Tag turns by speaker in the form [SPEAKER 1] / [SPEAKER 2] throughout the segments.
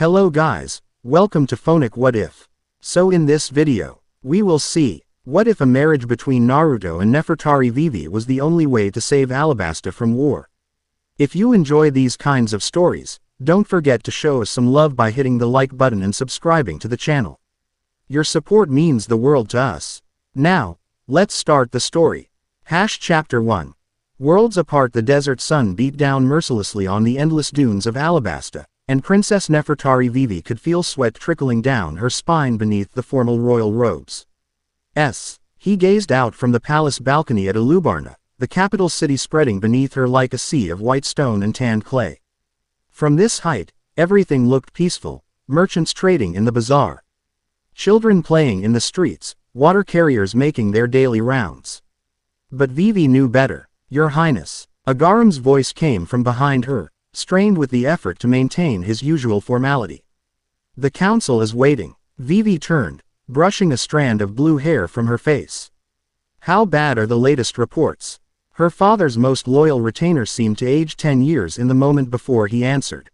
[SPEAKER 1] Hello guys, welcome to Phonic What If. So in this video, we will see, what if a marriage between Naruto and Nefertari Vivi was the only way to save Alabasta from war? If you enjoy these kinds of stories, don't forget to show us some love by hitting the like button and subscribing to the channel. Your support means the world to us. Now, let's start the story. Chapter 1. Worlds apart, the desert sun beat down mercilessly on the endless dunes of Alabasta, and Princess Nefertari Vivi could feel sweat trickling down her spine beneath the formal royal robes. He gazed out from the palace balcony at Alabasta, the capital city spreading beneath her like a sea of white stone and tanned clay. From this height, everything looked peaceful, merchants trading in the bazaar, children playing in the streets, water carriers making their daily rounds. But Vivi knew better. "Your Highness." Agaram's voice came from behind her, strained with the effort to maintain his usual formality. "The council is waiting." Vivi turned, brushing a strand of blue hair from her face. "How bad are the latest reports?" Her father's most loyal retainer seemed to age 10 years in the moment before he answered.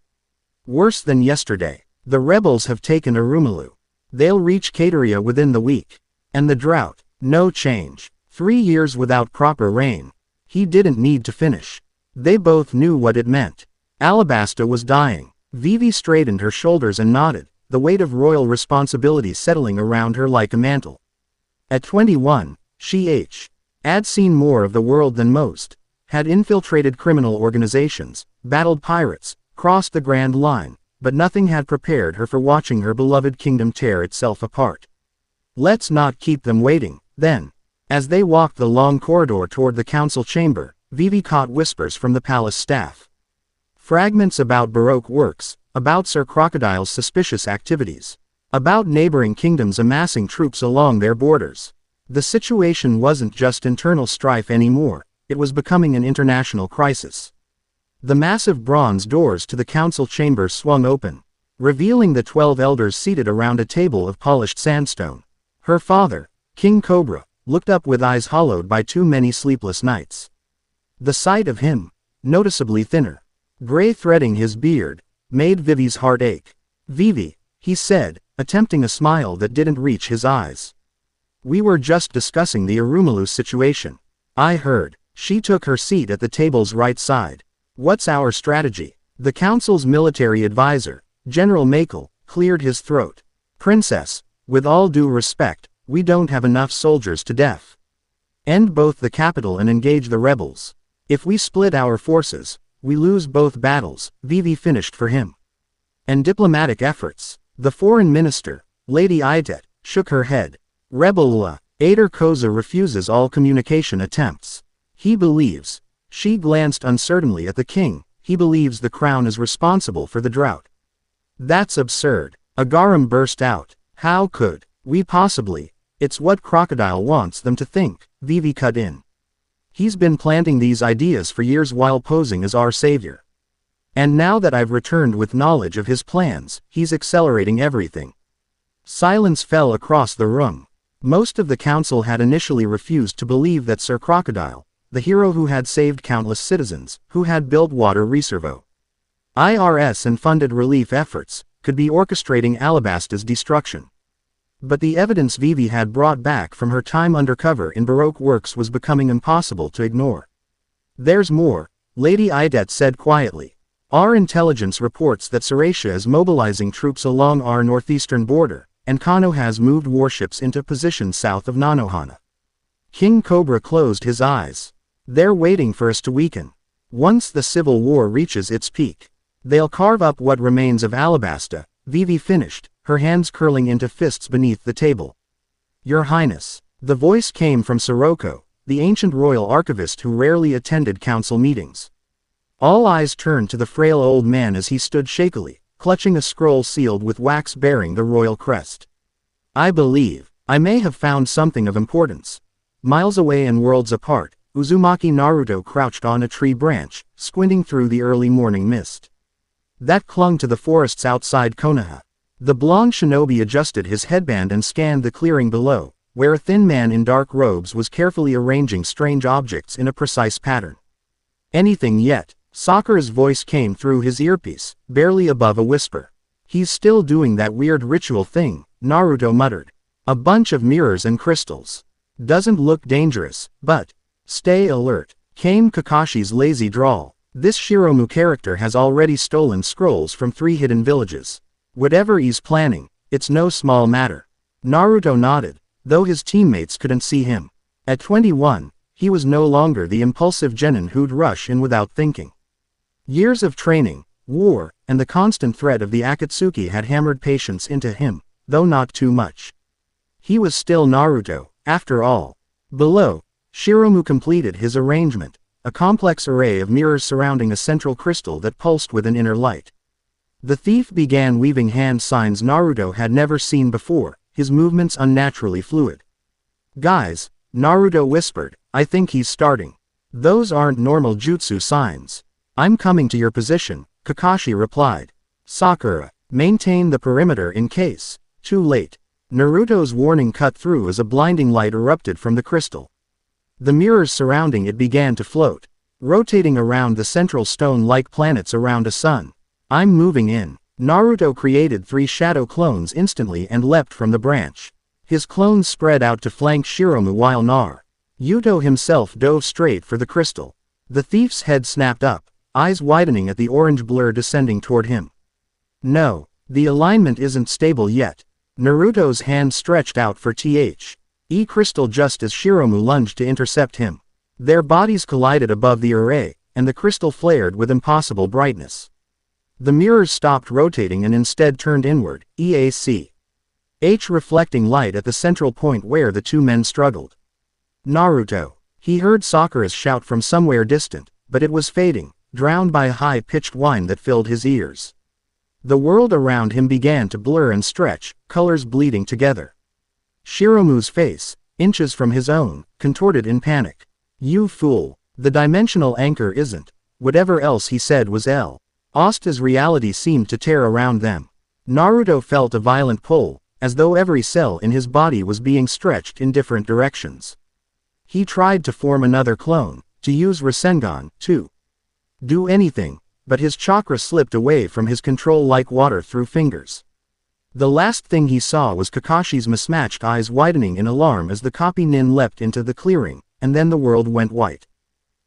[SPEAKER 1] "Worse than yesterday. The rebels have taken Arumalu. They'll reach Cateria within the week. And the drought, no change. 3 years without proper rain." He didn't need to finish. They both knew what it meant. Alabasta was dying. Vivi straightened her shoulders and nodded, the weight of royal responsibility settling around her like a mantle. At 21, she had seen more of the world than most, had infiltrated criminal organizations, battled pirates, crossed the Grand Line, but nothing had prepared her for watching her beloved kingdom tear itself apart. "Let's not keep them waiting, then." As they walked the long corridor toward the council chamber, Vivi caught whispers from the palace staff. Fragments about Baroque works, about Sir Crocodile's suspicious activities, about neighboring kingdoms amassing troops along their borders. The situation wasn't just internal strife anymore, it was becoming an international crisis. The massive bronze doors to the council chambers swung open, revealing the 12 elders seated around a table of polished sandstone. Her father, King Cobra, looked up with eyes hollowed by too many sleepless nights. The sight of him, noticeably thinner, gray threading his beard, made Vivi's heart ache. "Vivi," he said, attempting a smile that didn't reach his eyes. "We were just discussing the Arumalu situation. I heard." She took her seat at the table's right side. "What's our strategy?" The council's military advisor, General Makel, cleared his throat. "Princess, with all due respect, we don't have enough soldiers to end both the capital and engage the rebels. If we split our forces, we lose both battles," Vivi finished for him. "And diplomatic efforts." The foreign minister, Lady Idet, shook her head. "Rebel Ader Koza refuses all communication attempts. He believes." She glanced uncertainly at the king. "He believes the crown is responsible for the drought." "That's absurd." Agaram burst out. "How could we possibly?" "It's what Crocodile wants them to think," Vivi cut in. "He's been planting these ideas for years while posing as our savior. And now that I've returned with knowledge of his plans, he's accelerating everything." Silence fell across the room. Most of the council had initially refused to believe that Sir Crocodile, the hero who had saved countless citizens, who had built water reservoirs and funded relief efforts, could be orchestrating Alabasta's destruction. But the evidence Vivi had brought back from her time undercover in Baroque works was becoming impossible to ignore. "There's more," Lady Idet said quietly. "Our intelligence reports that Saracia is mobilizing troops along our northeastern border, and Kano has moved warships into positions south of Nanohana." King Cobra closed his eyes. "They're waiting for us to weaken. Once the civil war reaches its peak, they'll carve up what remains of Alabasta," Vivi finished, her hands curling into fists beneath the table. "Your Highness." The voice came from Sirocco, the ancient royal archivist who rarely attended council meetings. All eyes turned to the frail old man as he stood shakily, clutching a scroll sealed with wax bearing the royal crest. "I believe I may have found something of importance." Miles away and worlds apart, Uzumaki Naruto crouched on a tree branch, squinting through the early morning mist that clung to the forests outside Konoha. The blonde shinobi adjusted his headband and scanned the clearing below, where a thin man in dark robes was carefully arranging strange objects in a precise pattern. "Anything yet?" Sakura's voice came through his earpiece, barely above a whisper. He's still doing that weird ritual thing, Naruto muttered. A bunch of mirrors and crystals. Doesn't look dangerous, but stay alert, came Kakashi's lazy drawl. This Shiromu character has already stolen scrolls from 3 hidden villages. Whatever he's planning, it's no small matter. Naruto nodded, though his teammates couldn't see him. At 21, he was no longer the impulsive genin who'd rush in without thinking. Years of training, war, and the constant threat of the Akatsuki had hammered patience into him, though not too much. He was still Naruto, after all. Below, Shiromu completed his arrangement, a complex array of mirrors surrounding a central crystal that pulsed with an inner light. The thief began weaving hand signs Naruto had never seen before, his movements unnaturally fluid. Guys, Naruto whispered, I think he's starting. Those aren't normal jutsu signs. I'm coming to your position, Kakashi replied. Sakura, maintain the perimeter in case. Too late. Naruto's warning cut through as a blinding light erupted from the crystal. The mirrors surrounding it began to float, rotating around the central stone like planets around a sun. I'm moving in. Naruto created 3 shadow clones instantly and leapt from the branch. His clones spread out to flank Shiromu while Naruto himself dove straight for the crystal. The thief's head snapped up, eyes widening at the orange blur descending toward him. No, the alignment isn't stable yet. Naruto's hand stretched out for the crystal just as Shiromu lunged to intercept him. Their bodies collided above the array, and the crystal flared with impossible brightness. The mirrors stopped rotating and instead turned inward, reflecting light at the central point where the 2 men struggled. Naruto. He heard Sakura's shout from somewhere distant, but it was fading, drowned by a high-pitched whine that filled his ears. The world around him began to blur and stretch, colors bleeding together. Shiromu's face, inches from his own, contorted in panic. You fool. The dimensional anchor isn't. Whatever else he said was lost as reality seemed to tear around them. Naruto felt a violent pull, as though every cell in his body was being stretched in different directions. He tried to form another clone, to use Rasengan, to do anything, but his chakra slipped away from his control like water through fingers. The last thing he saw was Kakashi's mismatched eyes widening in alarm as the copy nin leapt into the clearing, and then the world went white.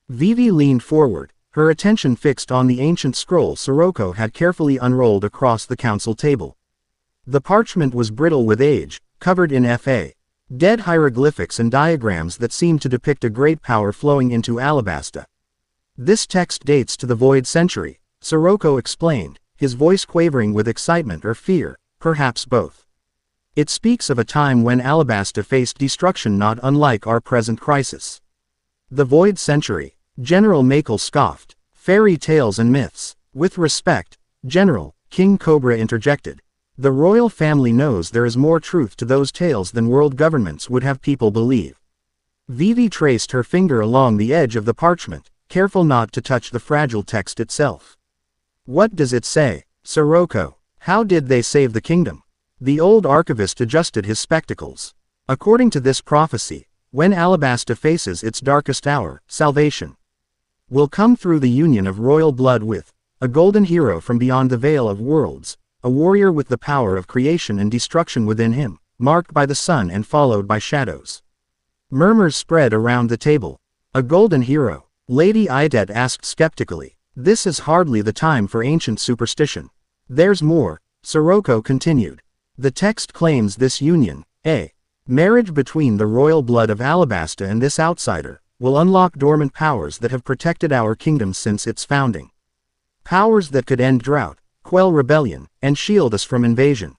[SPEAKER 1] Vivi leaned forward, her attention fixed on the ancient scroll Sirocco had carefully unrolled across the council table. The parchment was brittle with age, covered in dead hieroglyphics and diagrams that seemed to depict a great power flowing into Alabasta. This text dates to the Void Century, Sirocco explained, his voice quavering with excitement or fear, perhaps both. It speaks of a time when Alabasta faced destruction not unlike our present crisis. The Void Century, General Makel scoffed. Fairy tales and myths. With respect, General, King Cobra interjected. The royal family knows there is more truth to those tales than world governments would have people believe. Vivi traced her finger along the edge of the parchment, careful not to touch the fragile text itself. What does it say, Sirocco? How did they save the kingdom? The old archivist adjusted his spectacles. According to this prophecy, when Alabasta faces its darkest hour, salvation will come through the union of royal blood with a golden hero from beyond the veil of worlds, a warrior with the power of creation and destruction within him, marked by the sun and followed by shadows. Murmurs spread around the table. A golden hero? Lady Idet asked skeptically. This is hardly the time for ancient superstition. There's more, Sirocco continued. The text claims this union, a marriage between the royal blood of Alabasta and this outsider, will unlock dormant powers that have protected our kingdom since its founding. Powers that could end drought, quell rebellion, and shield us from invasion.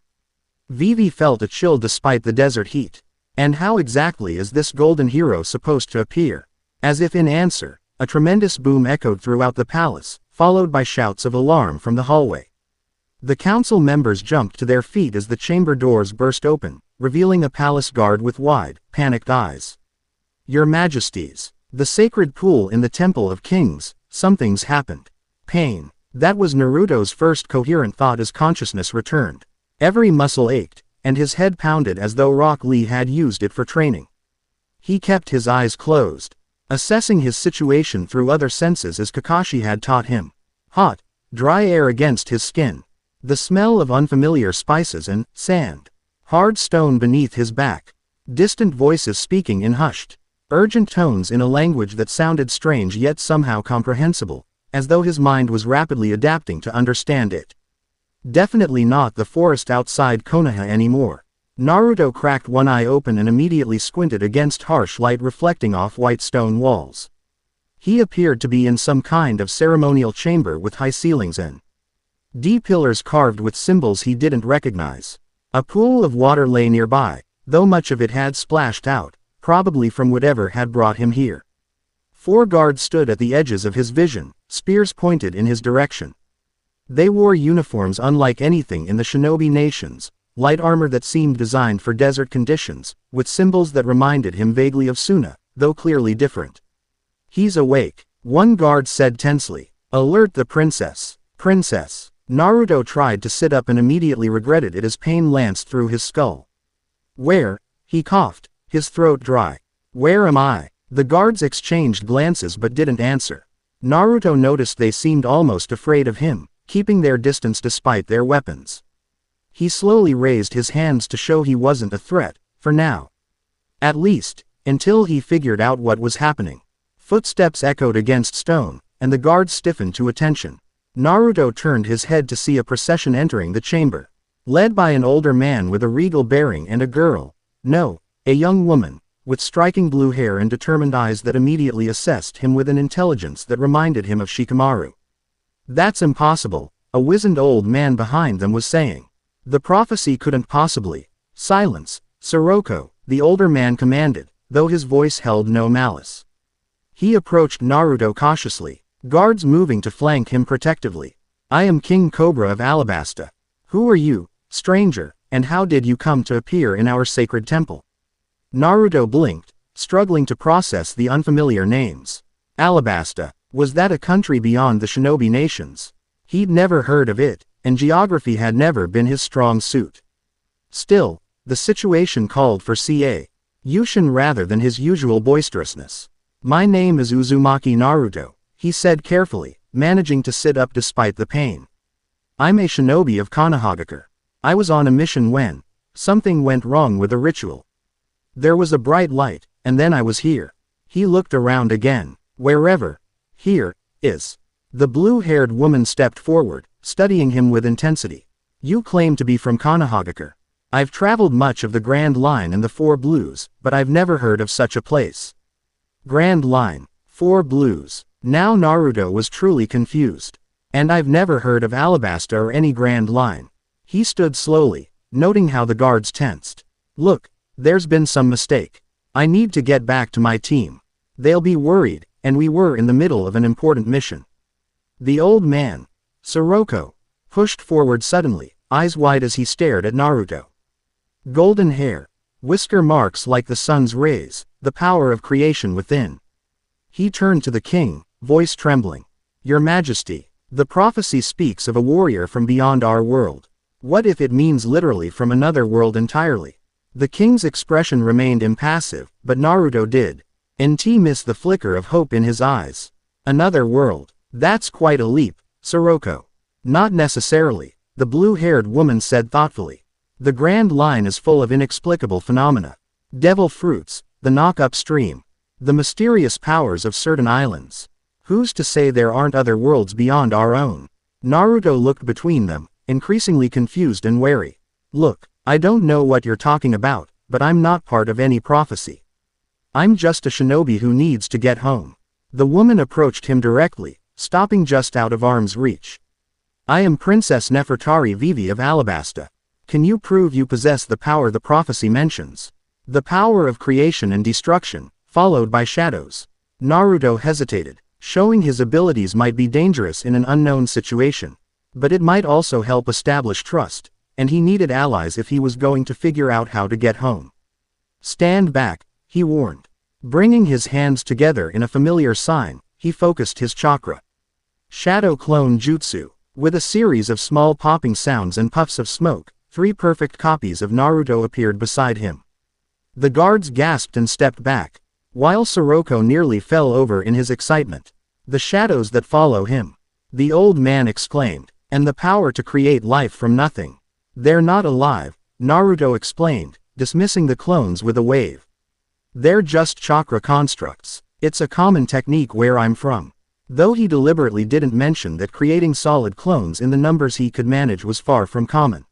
[SPEAKER 1] Vivi felt a chill despite the desert heat. And how exactly is this golden hero supposed to appear? As if in answer, a tremendous boom echoed throughout the palace, followed by shouts of alarm from the hallway. The council members jumped to their feet as the chamber doors burst open, revealing a palace guard with wide, panicked eyes. Your Majesties, the sacred pool in the Temple of Kings, something's happened. Pain. That was Naruto's first coherent thought as consciousness returned. Every muscle ached, and his head pounded as though Rock Lee had used it for training. He kept his eyes closed, assessing his situation through other senses as Kakashi had taught him. Hot, dry air against his skin. The smell of unfamiliar spices and sand. Hard stone beneath his back. Distant voices speaking in hushed, urgent tones in a language that sounded strange yet somehow comprehensible, as though his mind was rapidly adapting to understand it. Definitely not the forest outside Konoha anymore. Naruto cracked one eye open and immediately squinted against harsh light reflecting off white stone walls. He appeared to be in some kind of ceremonial chamber with high ceilings and deep pillars carved with symbols he didn't recognize. A pool of water lay nearby, though much of it had splashed out, probably from whatever had brought him here. 4 guards stood at the edges of his vision, spears pointed in his direction. They wore uniforms unlike anything in the shinobi nations, light armor that seemed designed for desert conditions, with symbols that reminded him vaguely of Suna, though clearly different. "He's awake," one guard said tensely. "Alert the princess." "Princess." Naruto tried to sit up and immediately regretted it as pain lanced through his skull. "Where?" He coughed, his throat dry. "Where am I?" The guards exchanged glances but didn't answer. Naruto noticed they seemed almost afraid of him, keeping their distance despite their weapons. He slowly raised his hands to show he wasn't a threat, for now. At least, until he figured out what was happening. Footsteps echoed against stone, and the guards stiffened to attention. Naruto turned his head to see a procession entering the chamber. Led by an older man with a regal bearing and a girl. No, a young woman, with striking blue hair and determined eyes that immediately assessed him with an intelligence that reminded him of Shikamaru. "That's impossible," a wizened old man behind them was saying. "The prophecy couldn't possibly." "Silence, Sirocco," the older man commanded, though his voice held no malice. He approached Naruto cautiously, guards moving to flank him protectively. "I am King Cobra of Alabasta. Who are you, stranger, and how did you come to appear in our sacred temple?" Naruto blinked, struggling to process the unfamiliar names. Alabasta, was that a country beyond the shinobi nations? He'd never heard of it, and geography had never been his strong suit. Still, the situation called for caution rather than his usual boisterousness. "My name is Uzumaki Naruto," he said carefully, managing to sit up despite the pain. "I'm a shinobi of Konohagakure. I was on a mission when something went wrong with a ritual. There was a bright light, and then I was here." He looked around again. "Wherever here is." The blue-haired woman stepped forward, studying him with intensity. "You claim to be from Konohagakure. I've traveled much of the Grand Line and the Four Blues, but I've never heard of such a place." Grand Line, Four Blues. Now Naruto was truly confused. "And I've never heard of Alabasta or any Grand Line." He stood slowly, noting how the guards tensed. "Look, there's been some mistake. I need to get back to my team. They'll be worried, and we were in the middle of an important mission." The old man, Sirocco, pushed forward suddenly, eyes wide as he stared at Naruto. Golden hair, whisker marks like the sun's rays, the power of creation within. He turned to the king, voice trembling. "Your Majesty, the prophecy speaks of a warrior from beyond our world. What if it means literally from another world entirely?" The king's expression remained impassive, but Naruto did. Miss the flicker of hope in his eyes. "Another world? That's quite a leap, Sirocco." "Not necessarily," the blue-haired woman said thoughtfully. "The Grand Line is full of inexplicable phenomena. Devil fruits, the knock-up stream, the mysterious powers of certain islands. Who's to say there aren't other worlds beyond our own?" Naruto looked between them, increasingly confused and wary. "Look, I don't know what you're talking about, but I'm not part of any prophecy. I'm just a shinobi who needs to get home." The woman approached him directly, stopping just out of arm's reach. "I am Princess Nefertari Vivi of Alabasta. Can you prove you possess the power the prophecy mentions? The power of creation and destruction, followed by shadows." Naruto hesitated, showing his abilities might be dangerous in an unknown situation. But it might also help establish trust, and he needed allies if he was going to figure out how to get home. "Stand back," he warned. Bringing his hands together in a familiar sign, he focused his chakra. Shadow Clone Jutsu. With a series of small popping sounds and puffs of smoke, 3 perfect copies of Naruto appeared beside him. The guards gasped and stepped back, while Sirocco nearly fell over in his excitement. "The shadows that follow him," the old man exclaimed, And the power to create life from nothing. They're not alive, Naruto explained, dismissing the clones with a wave. They're just chakra constructs. It's a common technique where I'm from. Though he deliberately didn't mention that creating solid clones in the numbers he could manage was far from common.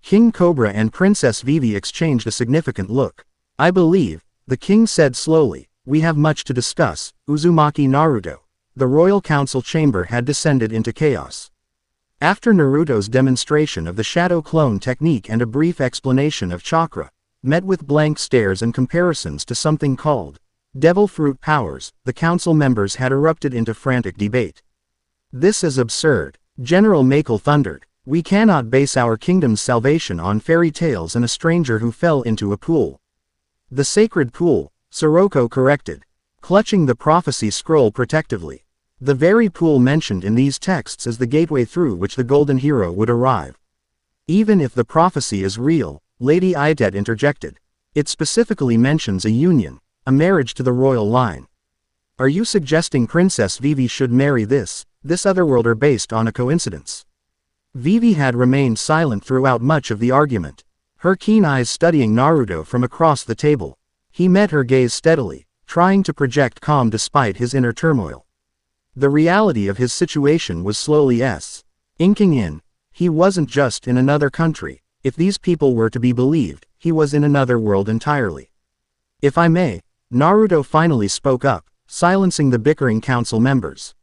[SPEAKER 1] King Cobra and Princess Vivi exchanged a significant look. I believe, the king said slowly, we have much to discuss, Uzumaki Naruto. The royal council chamber had descended into chaos. After Naruto's demonstration of the shadow clone technique and a brief explanation of chakra, met with blank stares and comparisons to something called devil fruit powers, the council members had erupted into frantic debate. This is absurd, General Makel thundered. We cannot base our kingdom's salvation on fairy tales and a stranger who fell into a pool. The sacred pool, Soroko corrected, clutching the prophecy scroll protectively. The very pool mentioned in these texts is the gateway through which the golden hero would arrive. Even if the prophecy is real, Lady Aitet interjected. It specifically mentions a union, a marriage to the royal line. Are you suggesting Princess Vivi should marry this otherworlder based on a coincidence? Vivi had remained silent throughout much of the argument, her keen eyes studying Naruto from across the table. He met her gaze steadily, trying to project calm despite his inner turmoil. The reality of his situation was slowly inking in. He wasn't just in another country. If these people were to be believed, he was in another world entirely. If I may, Naruto finally spoke up, silencing the bickering council members.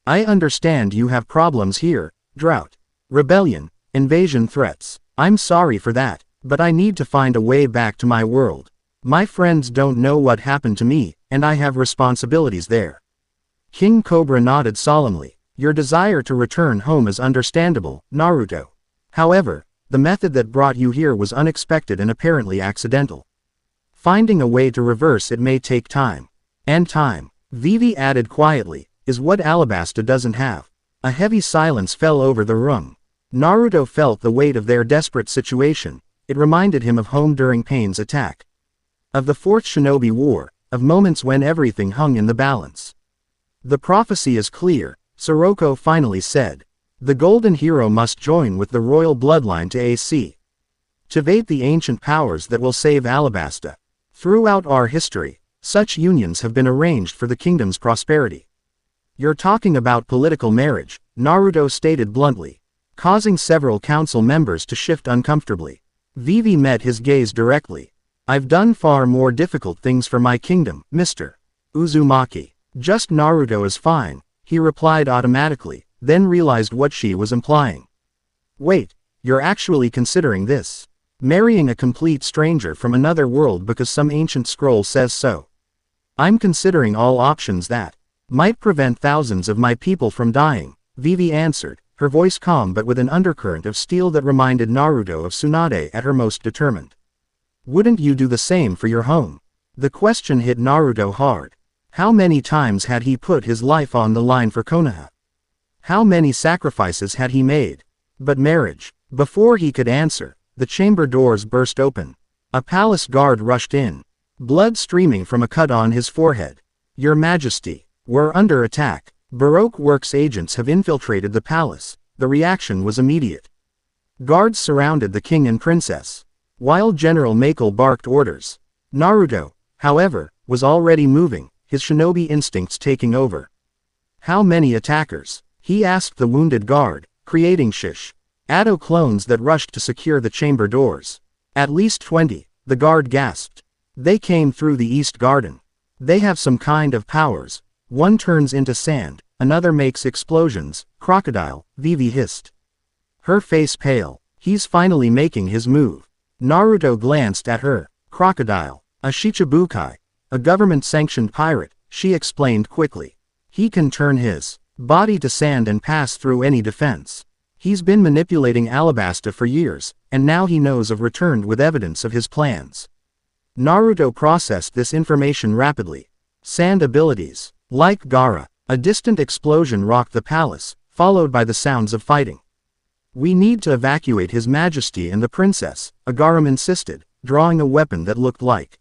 [SPEAKER 1] I understand you have problems here, drought, rebellion, invasion threats. I'm sorry for that, but I need to find a way back to my world. My friends don't know what happened to me, and I have responsibilities there. King Cobra nodded solemnly. Your desire to return home is understandable, Naruto. However, the method that brought you here was unexpected and apparently accidental. Finding a way to reverse it may take time. And time, Vivi added quietly, is what Alabasta doesn't have. A heavy silence fell over the room. Naruto felt the weight of their desperate situation. It reminded him of home during Pain's attack. Of the Fourth Shinobi War, of moments when everything hung in the balance. The prophecy is clear, Soroko finally said. The Golden Hero must join with the royal bloodline to activate the ancient powers that will save Alabasta. Throughout our history, such unions have been arranged for the kingdom's prosperity. You're talking about political marriage, Naruto stated bluntly, causing several council members to shift uncomfortably. Vivi met his gaze directly. I've done far more difficult things for my kingdom, Mr. Uzumaki. Just Naruto is fine, he replied automatically, then realized what she was implying. Wait, you're actually considering this? Marrying a complete stranger from another world because some ancient scroll says so. I'm considering all options that might prevent thousands of my people from dying, Vivi answered, her voice calm but with an undercurrent of steel that reminded Naruto of Tsunade at her most determined. Wouldn't you do the same for your home? The question hit Naruto hard. How many times had he put his life on the line for Konoha? How many sacrifices had he made? But marriage. Before he could answer, the chamber doors burst open. A palace guard rushed in, blood streaming from a cut on his forehead. Your Majesty, we're under attack. Baroque Works agents have infiltrated the palace. The reaction was immediate. Guards surrounded the king and princess, while General Makel barked orders. Naruto, however, was already moving, his shinobi instincts taking over. How many attackers? He asked the wounded guard, creating shadow clones that rushed to secure the chamber doors. At least 20, the guard gasped. They came through the east garden. They have some kind of powers. One turns into sand, another makes explosions. Crocodile, Vivi hissed. Her face pale. He's finally making his move. Naruto glanced at her. Crocodile, a Shichibukai, a government-sanctioned pirate, she explained quickly. He can turn his body to sand and pass through any defense. He's been manipulating Alabasta for years, and now he knows of returned with evidence of his plans. Naruto processed this information rapidly. Sand abilities. Like Gaara, a distant explosion rocked the palace, followed by the sounds of fighting. We need to evacuate His Majesty and the princess, Agaram insisted, drawing a weapon that looked like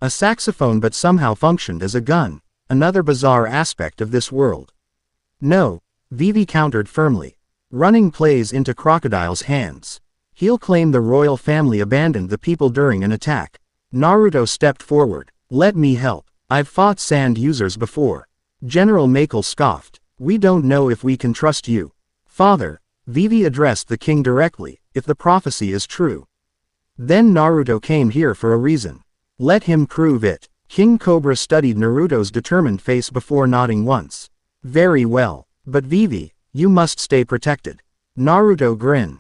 [SPEAKER 1] a saxophone but somehow functioned as a gun, another bizarre aspect of this world. No, Vivi countered firmly. Running plays into Crocodile's hands. He'll claim the royal family abandoned the people during an attack. Naruto stepped forward. Let me help. I've fought sand users before. General Makel scoffed. We don't know if we can trust you. Father, Vivi addressed the king directly, if the prophecy is true. Then Naruto came here for a reason. Let him prove it. King Cobra studied Naruto's determined face before nodding once. Very well. But Vivi, you must stay protected. Naruto grinned.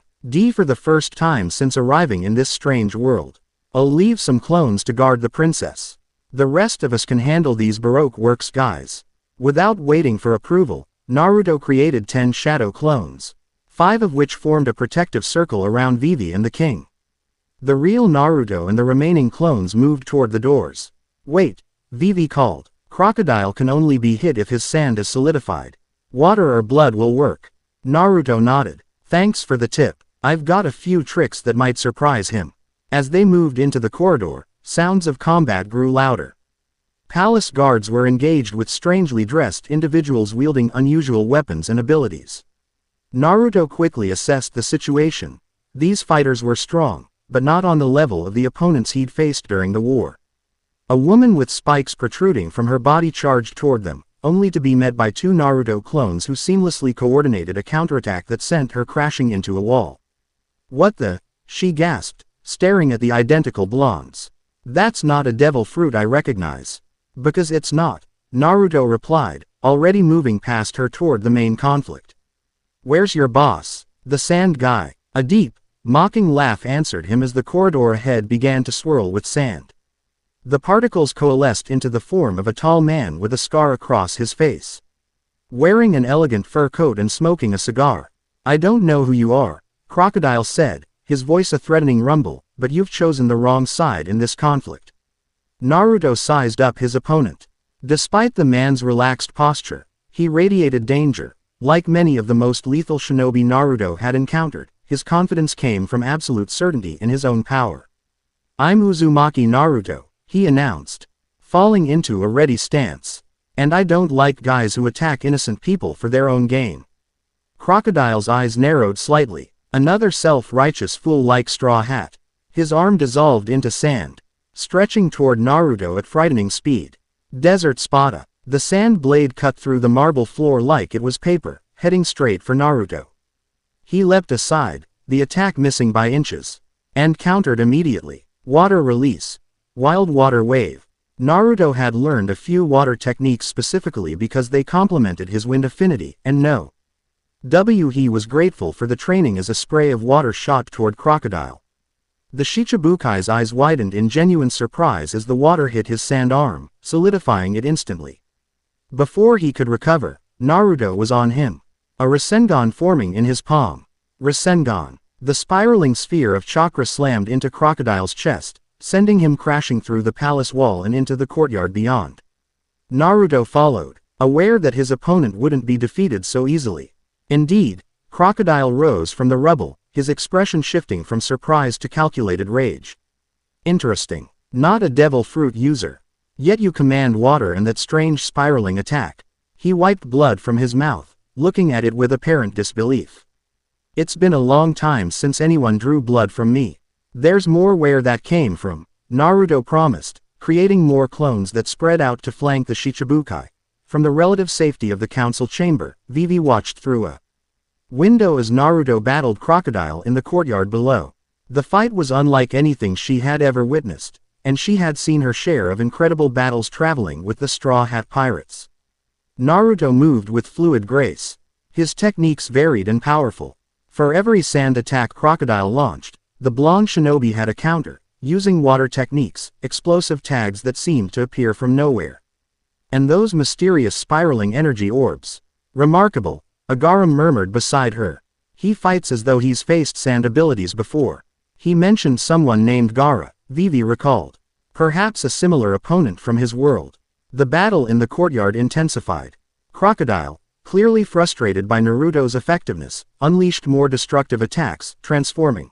[SPEAKER 1] For the first time since arriving in this strange world. I'll leave some clones to guard the princess. The rest of us can handle these Baroque works guys. Without waiting for approval, Naruto created 10 shadow clones. 5 of which formed a protective circle around Vivi and the king. The real Naruto and the remaining clones moved toward the doors. Wait, Vivi called. Crocodile can only be hit if his sand is solidified. Water or blood will work. Naruto nodded. Thanks for the tip. I've got a few tricks that might surprise him. As they moved into the corridor, sounds of combat grew louder. Palace guards were engaged with strangely dressed individuals wielding unusual weapons and abilities. Naruto quickly assessed the situation. These fighters were strong, but not on the level of the opponents he'd faced during the war. A woman with spikes protruding from her body charged toward them, only to be met by 2 Naruto clones who seamlessly coordinated a counterattack that sent her crashing into a wall. What the? She gasped, staring at the identical blondes. That's not a devil fruit I recognize. Because it's not, Naruto replied, already moving past her toward the main conflict. Where's your boss? The sand guy. A deep, mocking laugh answered him as the corridor ahead began to swirl with sand. The particles coalesced into the form of a tall man with a scar across his face. Wearing an elegant fur coat and smoking a cigar. I don't know who you are, Crocodile said, his voice a threatening rumble, but you've chosen the wrong side in this conflict. Naruto sized up his opponent. Despite the man's relaxed posture, he radiated danger. Like many of the most lethal shinobi Naruto had encountered, his confidence came from absolute certainty in his own power. I'm Uzumaki Naruto, he announced, falling into a ready stance. And I don't like guys who attack innocent people for their own gain. Crocodile's eyes narrowed slightly. Another self-righteous fool like Straw Hat. His arm dissolved into sand, stretching toward Naruto at frightening speed. Desert Spada. The sand blade cut through the marble floor like it was paper, heading straight for Naruto. He leapt aside, the attack missing by inches, and countered immediately. Water release. Wild water wave. Naruto had learned a few water techniques specifically because they complemented his wind affinity, and he was grateful for the training as a spray of water shot toward Crocodile. The Shichibukai's eyes widened in genuine surprise as the water hit his sand arm, solidifying it instantly. Before he could recover, Naruto was on him. A Rasengan forming in his palm. Rasengan. The spiraling sphere of chakra slammed into Crocodile's chest, sending him crashing through the palace wall and into the courtyard beyond. Naruto followed, aware that his opponent wouldn't be defeated so easily. Indeed, Crocodile rose from the rubble, his expression shifting from surprise to calculated rage. Interesting. Not a devil fruit user. Yet you command water and that strange spiraling attack. He wiped blood from his mouth, looking at it with apparent disbelief. It's been a long time since anyone drew blood from me. There's more where that came from, Naruto promised, creating more clones that spread out to flank the Shichibukai. From the relative safety of the council chamber, Vivi watched through a window as Naruto battled Crocodile in the courtyard below. The fight was unlike anything she had ever witnessed, and she had seen her share of incredible battles traveling with the Straw Hat Pirates. Naruto moved with fluid grace. His techniques varied and powerful. For every sand attack Crocodile launched, the blonde shinobi had a counter, using water techniques, explosive tags that seemed to appear from nowhere. And those mysterious spiraling energy orbs. Remarkable, Agaram murmured beside her. He fights as though he's faced sand abilities before. He mentioned someone named Gaara, Vivi recalled. Perhaps a similar opponent from his world. The battle in the courtyard intensified. Crocodile, clearly frustrated by Naruto's effectiveness, unleashed more destructive attacks, transforming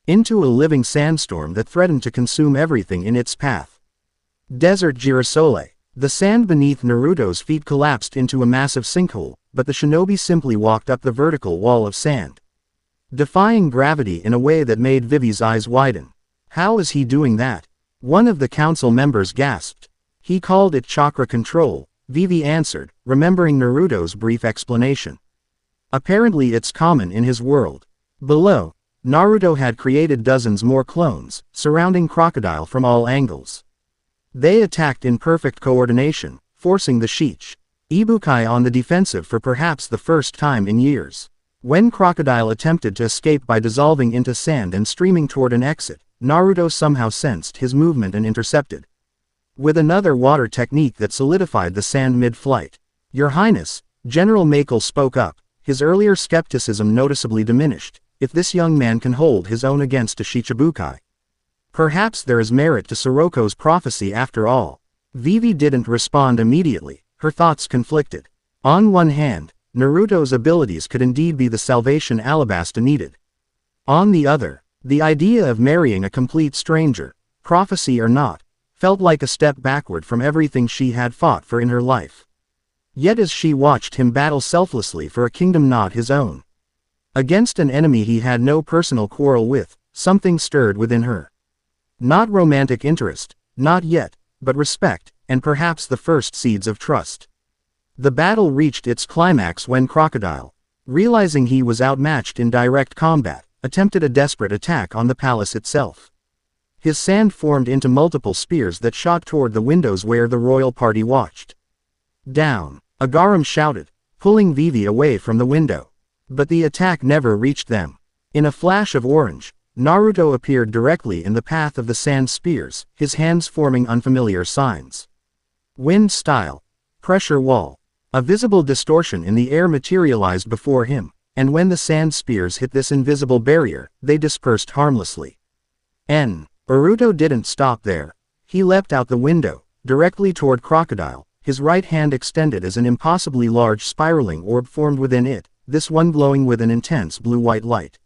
[SPEAKER 1] into a living sandstorm that threatened to consume everything in its path. Desert Girasole. The sand beneath Naruto's feet collapsed into a massive sinkhole, but the shinobi simply walked up the vertical wall of sand, defying gravity in a way that made Vivi's eyes widen. How is he doing that? One of the council members gasped. He called it chakra control, Vivi answered, remembering Naruto's brief explanation. Apparently it's common in his world. Below, Naruto had created dozens more clones, surrounding Crocodile from all angles. They attacked in perfect coordination, forcing the Ibukai on the defensive for perhaps the first time in years. When Crocodile attempted to escape by dissolving into sand and streaming toward an exit, Naruto somehow sensed his movement and intercepted with another water technique that solidified the sand mid-flight. Your Highness, General Makel spoke up, his earlier skepticism noticeably diminished. If this young man can hold his own against a Shichibukai, perhaps there is merit to Soroko's prophecy after all. Vivi didn't respond immediately, her thoughts conflicted. On one hand, Naruto's abilities could indeed be the salvation Alabasta needed. On the other, the idea of marrying a complete stranger, prophecy or not, felt like a step backward from everything she had fought for in her life. Yet as she watched him battle selflessly for a kingdom not his own, against an enemy he had no personal quarrel with, something stirred within her. Not romantic interest, not yet, but respect, and perhaps the first seeds of trust. The battle reached its climax when Crocodile, realizing he was outmatched in direct combat, attempted a desperate attack on the palace itself. His sand formed into multiple spears that shot toward the windows where the royal party watched. Down, Agaram shouted, pulling Vivi away from the window. But the attack never reached them. In a flash of orange, Naruto appeared directly in the path of the sand spears, his hands forming unfamiliar signs. Wind style. Pressure wall. A visible distortion in the air materialized before him, and when the sand spears hit this invisible barrier, they dispersed harmlessly. Naruto didn't stop there. He leapt out the window, directly toward Crocodile, his right hand extended as an impossibly large spiraling orb formed within it, this one glowing with an intense blue-white light.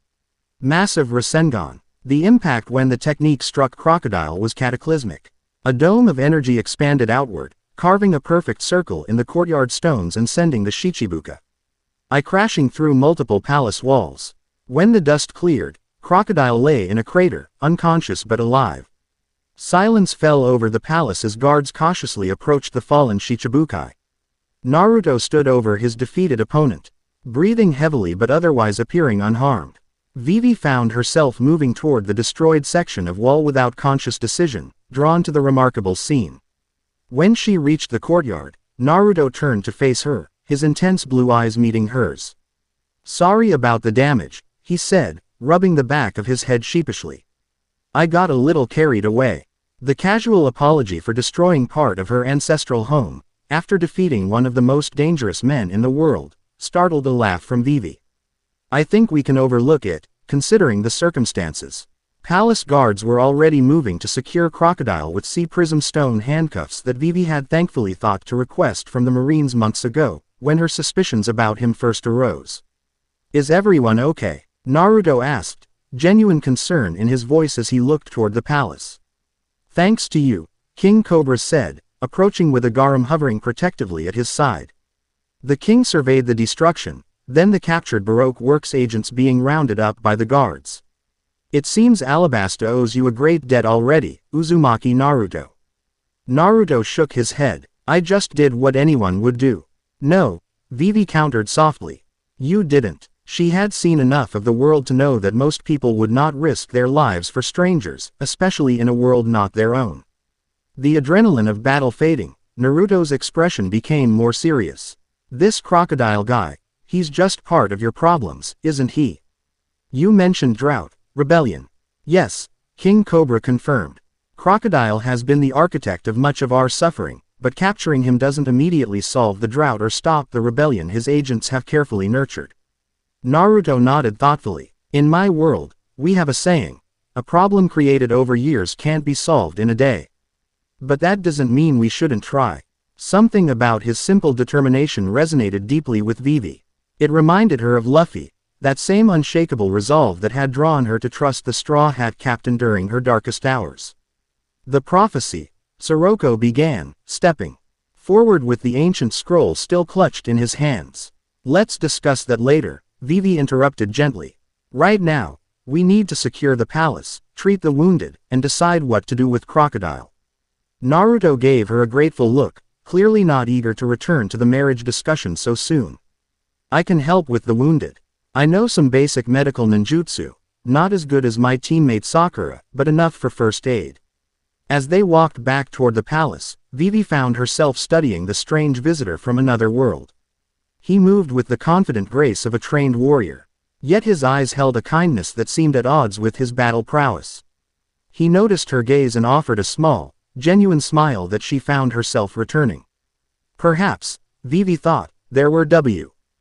[SPEAKER 1] Massive Rasengan. The impact when the technique struck Crocodile was cataclysmic. A dome of energy expanded outward, carving a perfect circle in the courtyard stones and sending the Shichibukai crashing through multiple palace walls. When the dust cleared, Crocodile lay in a crater, unconscious but alive. Silence fell over the palace as guards cautiously approached the fallen Shichibukai. Naruto stood over his defeated opponent, breathing heavily but otherwise appearing unharmed. Vivi found herself moving toward the destroyed section of wall without conscious decision, drawn to the remarkable scene. When she reached the courtyard, Naruto turned to face her, his intense blue eyes meeting hers. Sorry about the damage, he said, rubbing the back of his head sheepishly. I got a little carried away. The casual apology for destroying part of her ancestral home, after defeating one of the most dangerous men in the world, startled a laugh from Vivi. I think we can overlook it, considering the circumstances. Palace guards were already moving to secure Crocodile with sea prism stone handcuffs that Vivi had thankfully thought to request from the Marines months ago, when her suspicions about him first arose. Is everyone okay? Naruto asked, genuine concern in his voice as he looked toward the palace. Thanks to you, King Cobra said, approaching with Agaram hovering protectively at his side. The king surveyed the destruction, then the captured Baroque works agents being rounded up by the guards. It seems Alabasta owes you a great debt already, Uzumaki Naruto. Naruto shook his head. I just did what anyone would do. No, Vivi countered softly. You didn't. She had seen enough of the world to know that most people would not risk their lives for strangers, especially in a world not their own. The adrenaline of battle fading, Naruto's expression became more serious. This Crocodile guy, he's just part of your problems, isn't he? You mentioned drought, rebellion. Yes, King Cobra confirmed. Crocodile has been the architect of much of our suffering, but capturing him doesn't immediately solve the drought or stop the rebellion his agents have carefully nurtured. Naruto nodded thoughtfully. In my world, we have a saying, a problem created over years can't be solved in a day. But that doesn't mean we shouldn't try. Something about his simple determination resonated deeply with Vivi. It reminded her of Luffy, that same unshakable resolve that had drawn her to trust the Straw Hat Captain during her darkest hours. The prophecy, Soroko began, stepping forward with the ancient scroll still clutched in his hands. Let's discuss that later, Vivi interrupted gently. Right now, we need to secure the palace, treat the wounded, and decide what to do with Crocodile. Naruto gave her a grateful look, clearly not eager to return to the marriage discussion so soon. I can help with the wounded. I know some basic medical ninjutsu, not as good as my teammate Sakura, but enough for first aid. As they walked back toward the palace, Vivi found herself studying the strange visitor from another world. He moved with the confident grace of a trained warrior. Yet his eyes held a kindness that seemed at odds with his battle prowess. He noticed her gaze and offered a small, genuine smile that she found herself returning. Perhaps, Vivi thought, there were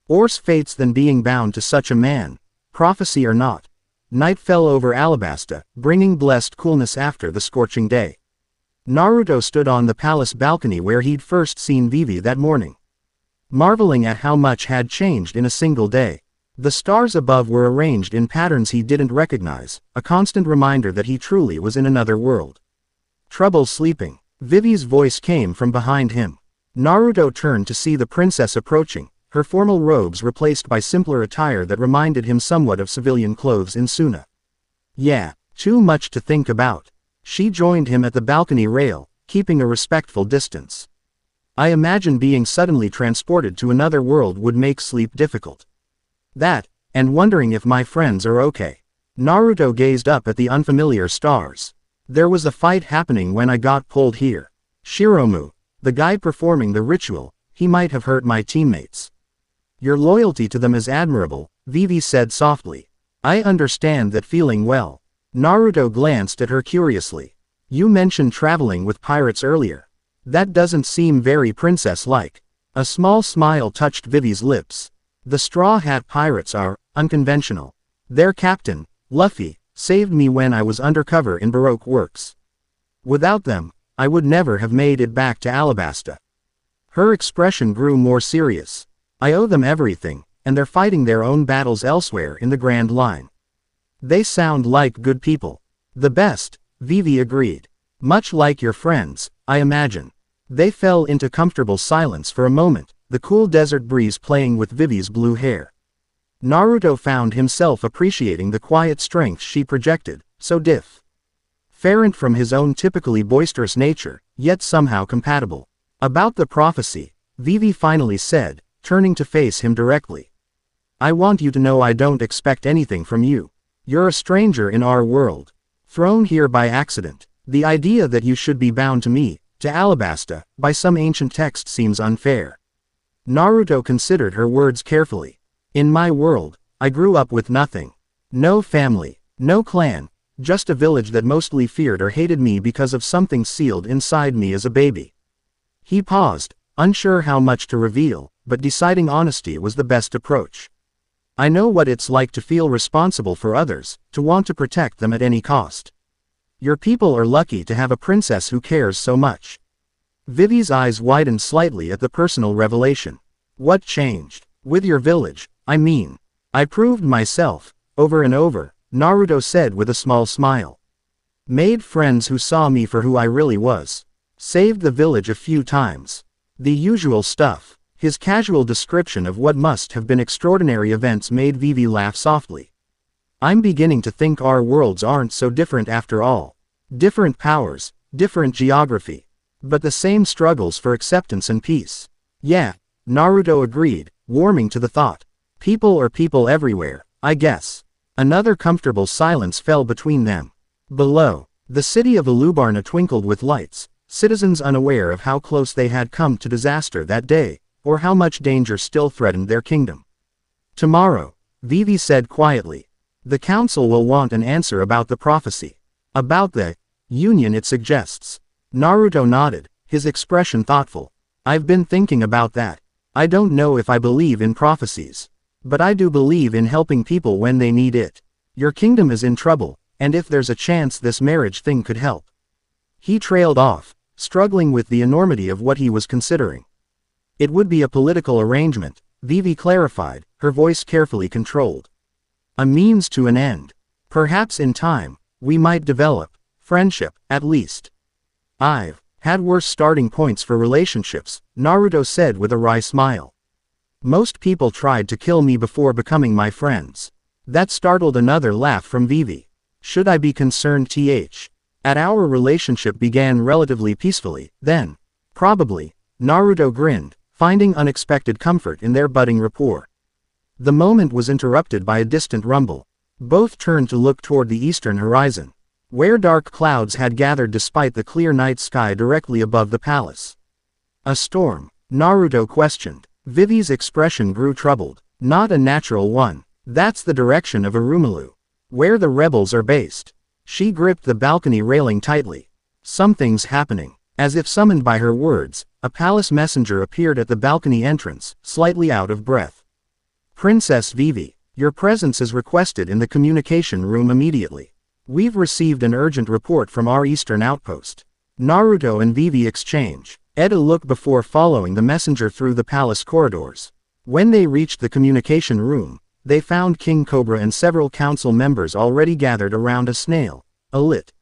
[SPEAKER 1] worse fates than being bound to such a man, prophecy or not. Night fell over Alabasta, bringing blessed coolness after the scorching day. Naruto stood on the palace balcony where he'd first seen Vivi that morning, marveling at how much had changed in a single day. The stars above were arranged in patterns he didn't recognize, a constant reminder that he truly was in another world. Trouble sleeping? Vivi's voice came from behind him. Naruto turned to see the princess approaching, her formal robes replaced by simpler attire that reminded him somewhat of civilian clothes in Suna. Yeah, too much to think about. She joined him at the balcony rail, keeping a respectful distance. I imagine being suddenly transported to another world would make sleep difficult. That, and wondering if my friends are okay. Naruto gazed up at the unfamiliar stars. There was a fight happening when I got pulled here. Shiromu, the guy performing the ritual, he might have hurt my teammates. Your loyalty to them is admirable, Vivi said softly. I understand that feeling well. Naruto glanced at her curiously. You mentioned traveling with pirates earlier. That doesn't seem very princess-like. A small smile touched Vivi's lips. The Straw Hat Pirates are unconventional. Their captain, Luffy, saved me when I was undercover in Baroque works. Without them, I would never have made it back to Alabasta. Her expression grew more serious. I owe them everything, and they're fighting their own battles elsewhere in the Grand Line. They sound like good people. The best, Vivi agreed. Much like your friends, I imagine. They fell into comfortable silence for a moment, the cool desert breeze playing with Vivi's blue hair. Naruto found himself appreciating the quiet strength she projected, so different from his own typically boisterous nature, yet somehow compatible. About the prophecy, Vivi finally said, turning to face him directly. I want you to know I don't expect anything from you. You're a stranger in our world. Thrown here by accident. The idea that you should be bound to me, to Alabasta, by some ancient text seems unfair. Naruto considered her words carefully. In my world, I grew up with nothing. No family, no clan, just a village that mostly feared or hated me because of something sealed inside me as a baby. He paused, unsure how much to reveal, but deciding honesty was the best approach. I know what it's like to feel responsible for others, to want to protect them at any cost. Your people are lucky to have a princess who cares so much. Vivi's eyes widened slightly at the personal revelation. What changed? With your village, I mean. I proved myself, over and over, Naruto said with a small smile. Made friends who saw me for who I really was. Saved the village a few times. The usual stuff. His casual description of what must have been extraordinary events made Vivi laugh softly. I'm beginning to think our worlds aren't so different after all. Different powers, different geography. But the same struggles for acceptance and peace. Yeah, Naruto agreed, warming to the thought. People are people everywhere, I guess. Another comfortable silence fell between them. Below, the city of Alubarna twinkled with lights, citizens unaware of how close they had come to disaster that day, or how much danger still threatened their kingdom. Tomorrow, Vivi said quietly. The council will want an answer about the prophecy. About the union it suggests. Naruto nodded, his expression thoughtful. I've been thinking about that. I don't know if I believe in prophecies. But I do believe in helping people when they need it. Your kingdom is in trouble, and if there's a chance this marriage thing could help. He trailed off, struggling with the enormity of what he was considering. It would be a political arrangement, Vivi clarified, her voice carefully controlled. A means to an end. Perhaps in time, we might develop friendship, at least. I've had worse starting points for relationships, Naruto said with a wry smile. Most people tried to kill me before becoming my friends. That startled another laugh from Vivi. Should I be concerned at our relationship began relatively peacefully, then. Probably. Naruto grinned, finding unexpected comfort in their budding rapport. The moment was interrupted by a distant rumble. Both turned to look toward the eastern horizon, where dark clouds had gathered despite the clear night sky directly above the palace. A storm? Naruto questioned. Vivi's expression grew troubled. Not a natural one. That's the direction of Arumalu, where the rebels are based. She gripped the balcony railing tightly. Something's happening. As if summoned by her words, a palace messenger appeared at the balcony entrance, slightly out of breath. Princess Vivi, your presence is requested in the communication room immediately. We've received an urgent report from our eastern outpost. Naruto and Vivi exchange. Eda looked before following the messenger through the palace corridors. When they reached the communication room, they found King Cobra and several council members already gathered around a snail, a lit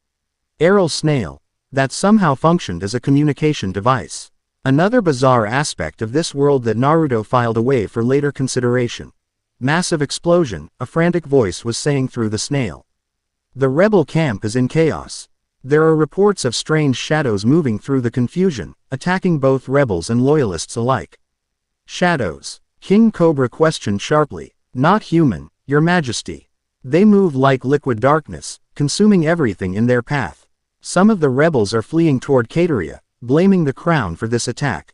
[SPEAKER 1] aerial snail, that somehow functioned as a communication device. Another bizarre aspect of this world that Naruto filed away for later consideration. Massive explosion, a frantic voice was saying through the snail. The rebel camp is in chaos. There are reports of strange shadows moving through the confusion, attacking both rebels and loyalists alike. Shadows? King Cobra questioned sharply. Not human, your majesty. They move like liquid darkness, consuming everything in their path. Some of the rebels are fleeing toward Cateria, blaming the crown for this attack.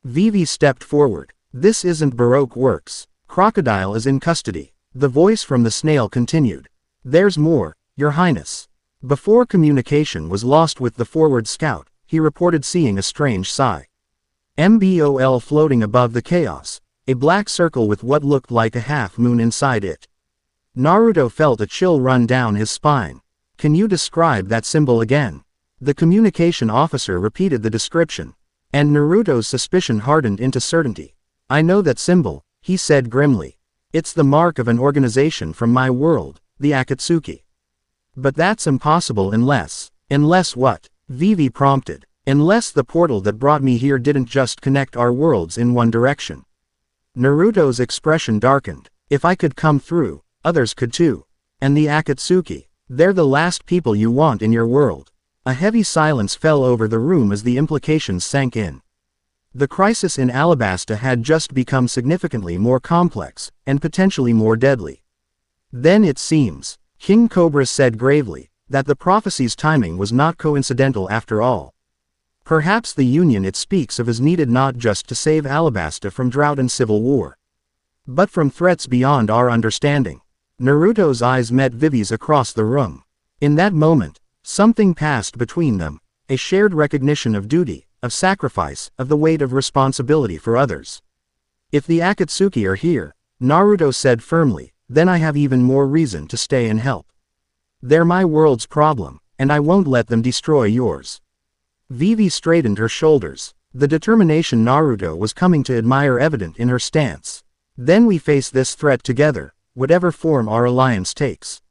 [SPEAKER 1] Vivi stepped forward. This isn't Baroque works. Crocodile is in custody. The voice from the snail continued. There's more, your highness. Before communication was lost with the forward scout, he reported seeing a strange sigh. MBOL floating above the chaos, a black circle with what looked like a half-moon inside it. Naruto felt a chill run down his spine. Can you describe that symbol again? The communication officer repeated the description, and Naruto's suspicion hardened into certainty. I know that symbol, he said grimly. It's the mark of an organization from my world, the Akatsuki. But that's impossible unless what? Vivi prompted. Unless the portal that brought me here didn't just connect our worlds in one direction. Naruto's expression darkened. If I could come through, others could too. And the Akatsuki, they're the last people you want in your world. A heavy silence fell over the room as the implications sank in. The crisis in Alabasta had just become significantly more complex, and potentially more deadly. Then it seems, King Cobra said gravely, that the prophecy's timing was not coincidental after all. Perhaps the union it speaks of is needed not just to save Alabasta from drought and civil war, but from threats beyond our understanding. Naruto's eyes met Vivi's across the room. In that moment, something passed between them, a shared recognition of duty, of sacrifice, of the weight of responsibility for others. If the Akatsuki are here, Naruto said firmly, then I have even more reason to stay and help. They're my world's problem, and I won't let them destroy yours. Vivi straightened her shoulders. The determination Naruto was coming to admire evident in her stance. Then we face this threat together, whatever form our alliance takes.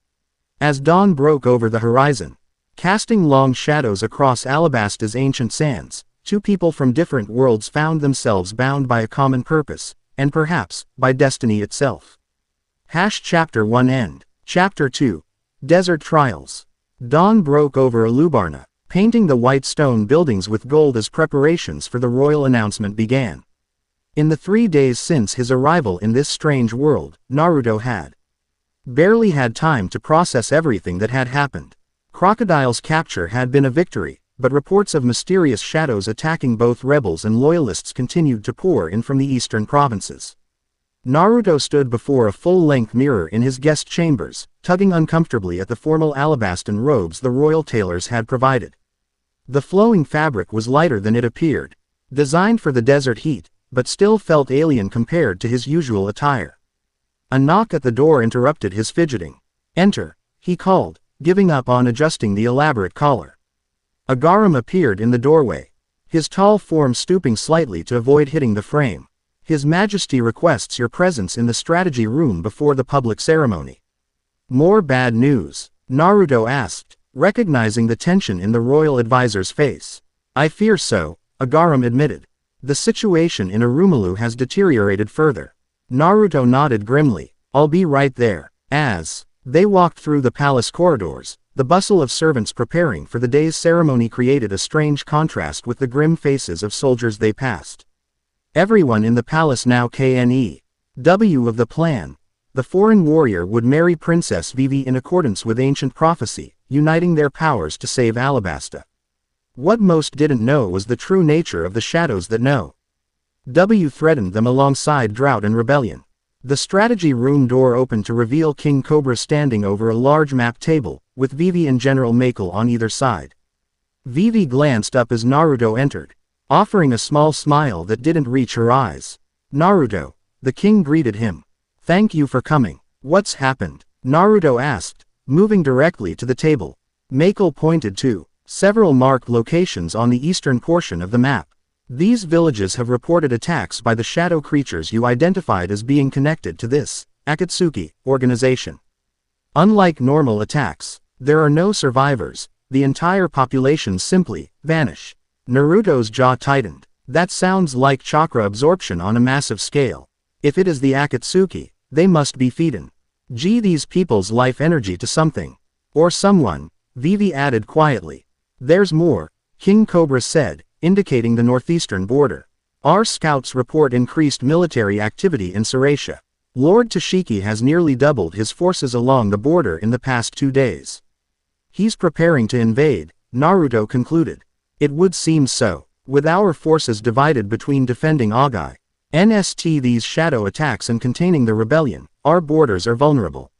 [SPEAKER 1] As dawn broke over the horizon, casting long shadows across Alabasta's ancient sands, two people from different worlds found themselves bound by a common purpose, and perhaps, by destiny itself. Chapter 1 End. Chapter 2. Desert Trials. Dawn broke over Alubarna, painting the white stone buildings with gold as preparations for the royal announcement began. In the 3 days since his arrival in this strange world, Naruto had barely had time to process everything that had happened. Crocodile's capture had been a victory, but reports of mysterious shadows attacking both rebels and loyalists continued to pour in from the eastern provinces. Naruto stood before a full-length mirror in his guest chambers, tugging uncomfortably at the formal Alabastan robes the royal tailors had provided. The flowing fabric was lighter than it appeared, designed for the desert heat, but still felt alien compared to his usual attire. A knock at the door interrupted his fidgeting. Enter, he called, giving up on adjusting the elaborate collar. Agaram appeared in the doorway, his tall form stooping slightly to avoid hitting the frame. His Majesty requests your presence in the strategy room before the public ceremony. More bad news? Naruto asked, recognizing the tension in the royal advisor's face. I fear so, Agaram admitted. The situation in Arumalu has deteriorated further. Naruto nodded grimly. I'll be right there. As they walked through the palace corridors, the bustle of servants preparing for the day's ceremony created a strange contrast with the grim faces of soldiers they passed. Everyone in the palace now knew of the plan. The foreign warrior would marry Princess Vivi in accordance with ancient prophecy, uniting their powers to save Alabasta. What most didn't know was the true nature of the shadows that threatened them alongside drought and rebellion. The strategy room door opened to reveal King Cobra standing over a large map table, with Vivi and General Makel on either side. Vivi glanced up as Naruto entered, offering a small smile that didn't reach her eyes. Naruto, the king greeted him. Thank you for coming. What's happened? Naruto asked, moving directly to the table. Makel pointed to several marked locations on the eastern portion of the map. These villages have reported attacks by the shadow creatures you identified as being connected to this Akatsuki organization. Unlike normal attacks, there are no survivors. The entire population simply vanish. Naruto's jaw tightened. That sounds like chakra absorption on a massive scale. If it is the Akatsuki, they must be feeding these people's life energy to something. Or someone, Vivi added quietly. There's more, King Cobra said, indicating the northeastern border. Our scouts report increased military activity in Suratia. Lord Tashiki has nearly doubled his forces along the border in the past 2 days. He's preparing to invade, Naruto concluded. It would seem so. With our forces divided between defending Agai, NST these shadow attacks and containing the rebellion, our borders are vulnerable.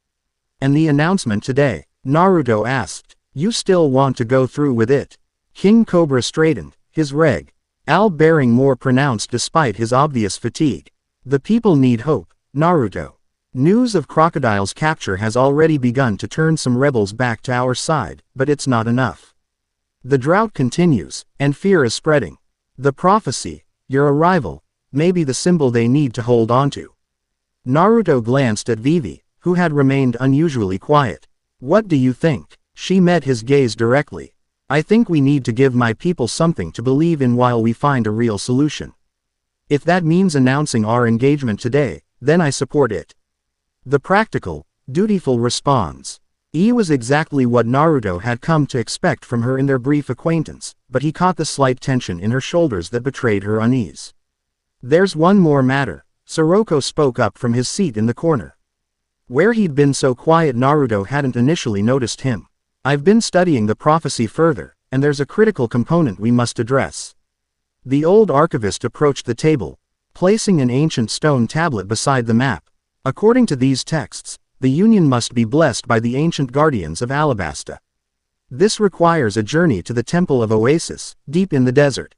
[SPEAKER 1] And the announcement today, Naruto asked, you still want to go through with it? King Cobra straightened, his bearing more pronounced despite his obvious fatigue. The people need hope, Naruto. News of Crocodile's capture has already begun to turn some rebels back to our side, but it's not enough. The drought continues, and fear is spreading. The prophecy, your arrival, may be the symbol they need to hold on to. Naruto glanced at Vivi, who had remained unusually quiet. What do you think? She met his gaze directly. I think we need to give my people something to believe in while we find a real solution. If that means announcing our engagement today, then I support it. The practical, dutiful response. Was exactly what Naruto had come to expect from her in their brief acquaintance, but he caught the slight tension in her shoulders that betrayed her unease. There's one more matter, Soroko spoke up from his seat in the corner. Where he'd been so quiet Naruto hadn't initially noticed him. I've been studying the prophecy further, and there's a critical component we must address. The old archivist approached the table, placing an ancient stone tablet beside the map. According to these texts, the union must be blessed by the ancient guardians of Alabasta. This requires a journey to the Temple of Oasis, deep in the desert,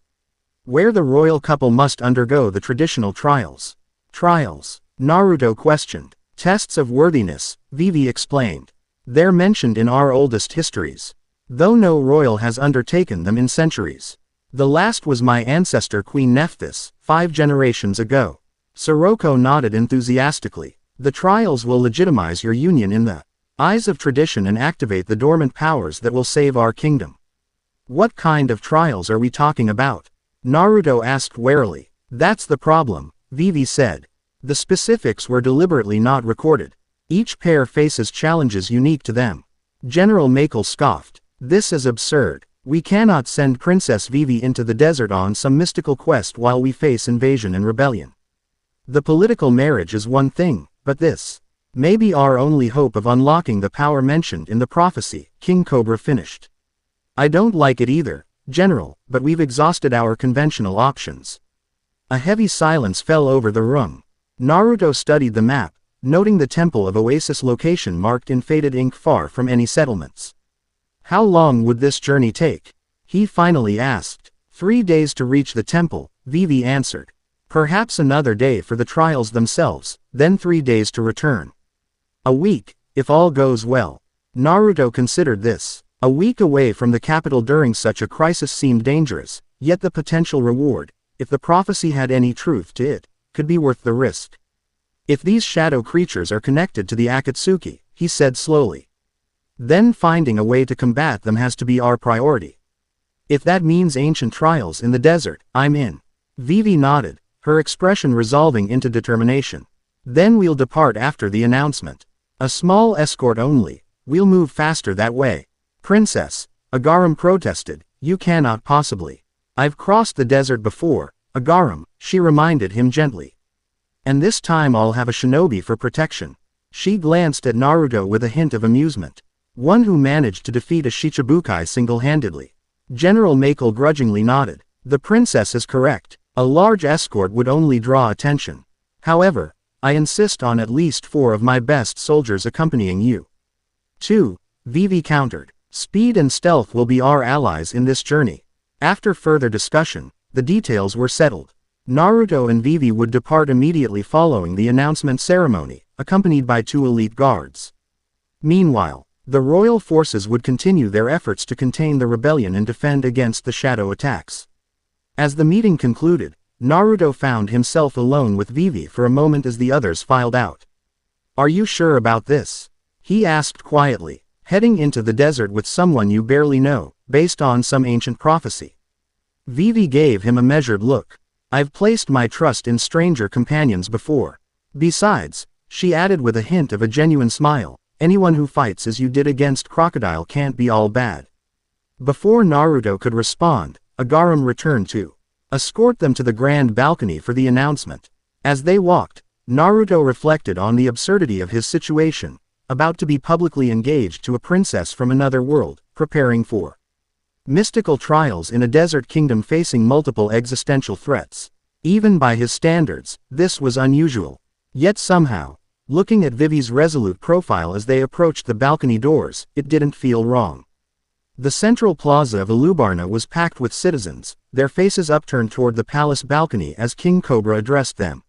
[SPEAKER 1] where the royal couple must undergo the traditional trials. Trials? Naruto questioned. Tests of worthiness, Vivi explained. They're mentioned in our oldest histories, though no royal has undertaken them in centuries. The last was my ancestor Queen Nephthys, 5 generations ago. Soroko nodded enthusiastically. The trials will legitimize your union in the eyes of tradition and activate the dormant powers that will save our kingdom. What kind of trials are we talking about? Naruto asked warily. That's the problem, Vivi said. The specifics were deliberately not recorded. Each pair faces challenges unique to them. General Makel scoffed. This is absurd. We cannot send Princess Vivi into the desert on some mystical quest while we face invasion and rebellion. The political marriage is one thing, but this may be our only hope of unlocking the power mentioned in the prophecy, King Cobra finished. I don't like it either, General, but we've exhausted our conventional options. A heavy silence fell over the room. Naruto studied the map, noting the Temple of Oasis location marked in faded ink far from any settlements. How long would this journey take? He finally asked. 3 days to reach the temple, Vivi answered. Perhaps another day for the trials themselves, then 3 days to return. A week, if all goes well. Naruto considered this. A week away from the capital during such a crisis seemed dangerous, yet the potential reward, if the prophecy had any truth to it, could be worth the risk. If these shadow creatures are connected to the Akatsuki, he said slowly, then finding a way to combat them has to be our priority. If that means ancient trials in the desert, I'm in. Vivi nodded, her expression resolving into determination. Then we'll depart after the announcement. A small escort only, we'll move faster that way. Princess, Agaram protested, you cannot possibly. I've crossed the desert before, Agaram, she reminded him gently. And this time I'll have a shinobi for protection. She glanced at Naruto with a hint of amusement. One who managed to defeat a Shichibukai single-handedly. General Makel grudgingly nodded. The princess is correct. A large escort would only draw attention. However, I insist on at least 4 of my best soldiers accompanying you. 2. Vivi countered. Speed and stealth will be our allies in this journey. After further discussion, the details were settled. Naruto and Vivi would depart immediately following the announcement ceremony, accompanied by 2 elite guards. Meanwhile, the royal forces would continue their efforts to contain the rebellion and defend against the shadow attacks. As the meeting concluded, Naruto found himself alone with Vivi for a moment as the others filed out. Are you sure about this? He asked quietly. Heading into the desert with someone you barely know, based on some ancient prophecy. Vivi gave him a measured look. I've placed my trust in stranger companions before. Besides, she added with a hint of a genuine smile, anyone who fights as you did against Crocodile can't be all bad. Before Naruto could respond, Agaram returned to escort them to the grand balcony for the announcement. As they walked, Naruto reflected on the absurdity of his situation, about to be publicly engaged to a princess from another world, preparing for mystical trials in a desert kingdom facing multiple existential threats. Even by his standards, this was unusual. Yet somehow, looking at Vivi's resolute profile as they approached the balcony doors, it didn't feel wrong. The central plaza of Alubarna was packed with citizens, their faces upturned toward the palace balcony as King Cobra addressed them.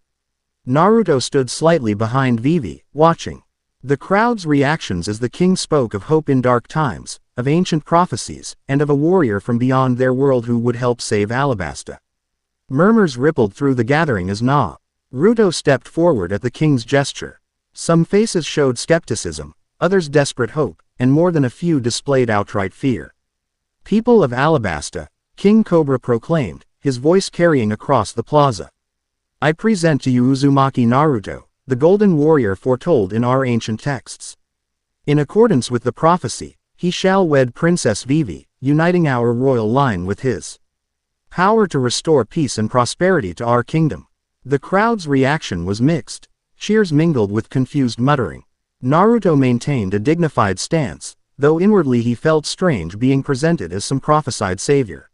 [SPEAKER 1] Naruto stood slightly behind Vivi, watching the crowd's reactions as the king spoke of hope in dark times, of ancient prophecies, and of a warrior from beyond their world who would help save Alabasta. Murmurs rippled through the gathering as Naruto stepped forward at the king's gesture. Some faces showed skepticism, others desperate hope, and more than a few displayed outright fear. People of Alabasta, King Cobra proclaimed, his voice carrying across the plaza. I present to you Uzumaki Naruto, the golden warrior foretold in our ancient texts. In accordance with the prophecy, he shall wed Princess Vivi, uniting our royal line with his power to restore peace and prosperity to our kingdom. The crowd's reaction was mixed. Cheers mingled with confused muttering. Naruto maintained a dignified stance, though inwardly he felt strange being presented as some prophesied savior.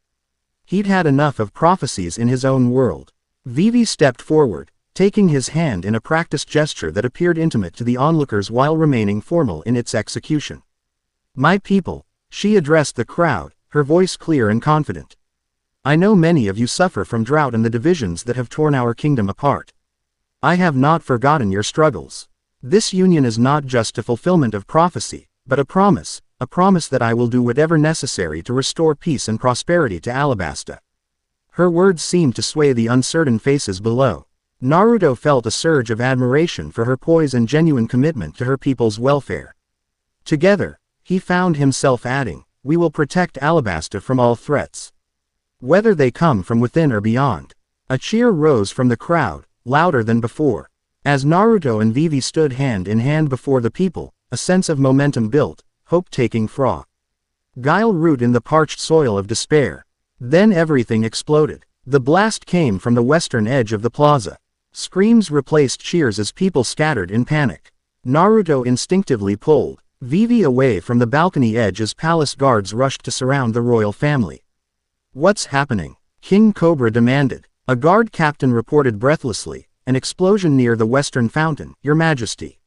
[SPEAKER 1] He'd had enough of prophecies in his own world. Vivi stepped forward, taking his hand in a practiced gesture that appeared intimate to the onlookers while remaining formal in its execution. My people, she addressed the crowd, her voice clear and confident. I know many of you suffer from drought and the divisions that have torn our kingdom apart. I have not forgotten your struggles. This union is not just a fulfillment of prophecy, but a promise that I will do whatever necessary to restore peace and prosperity to Alabasta. Her words seemed to sway the uncertain faces below. Naruto felt a surge of admiration for her poise and genuine commitment to her people's welfare. Together, he found himself adding, we will protect Alabasta from all threats, whether they come from within or beyond. A cheer rose from the crowd, louder than before. As Naruto and Vivi stood hand in hand before the people, a sense of momentum built, hope taking guile root in the parched soil of despair. Then everything exploded. The blast came from the western edge of the plaza. Screams replaced cheers as people scattered in panic. Naruto instinctively pulled Vivi away from the balcony edge as palace guards rushed to surround the royal family. What's happening? King Cobra demanded. A guard captain reported breathlessly, an explosion near the western fountain, Your Majesty.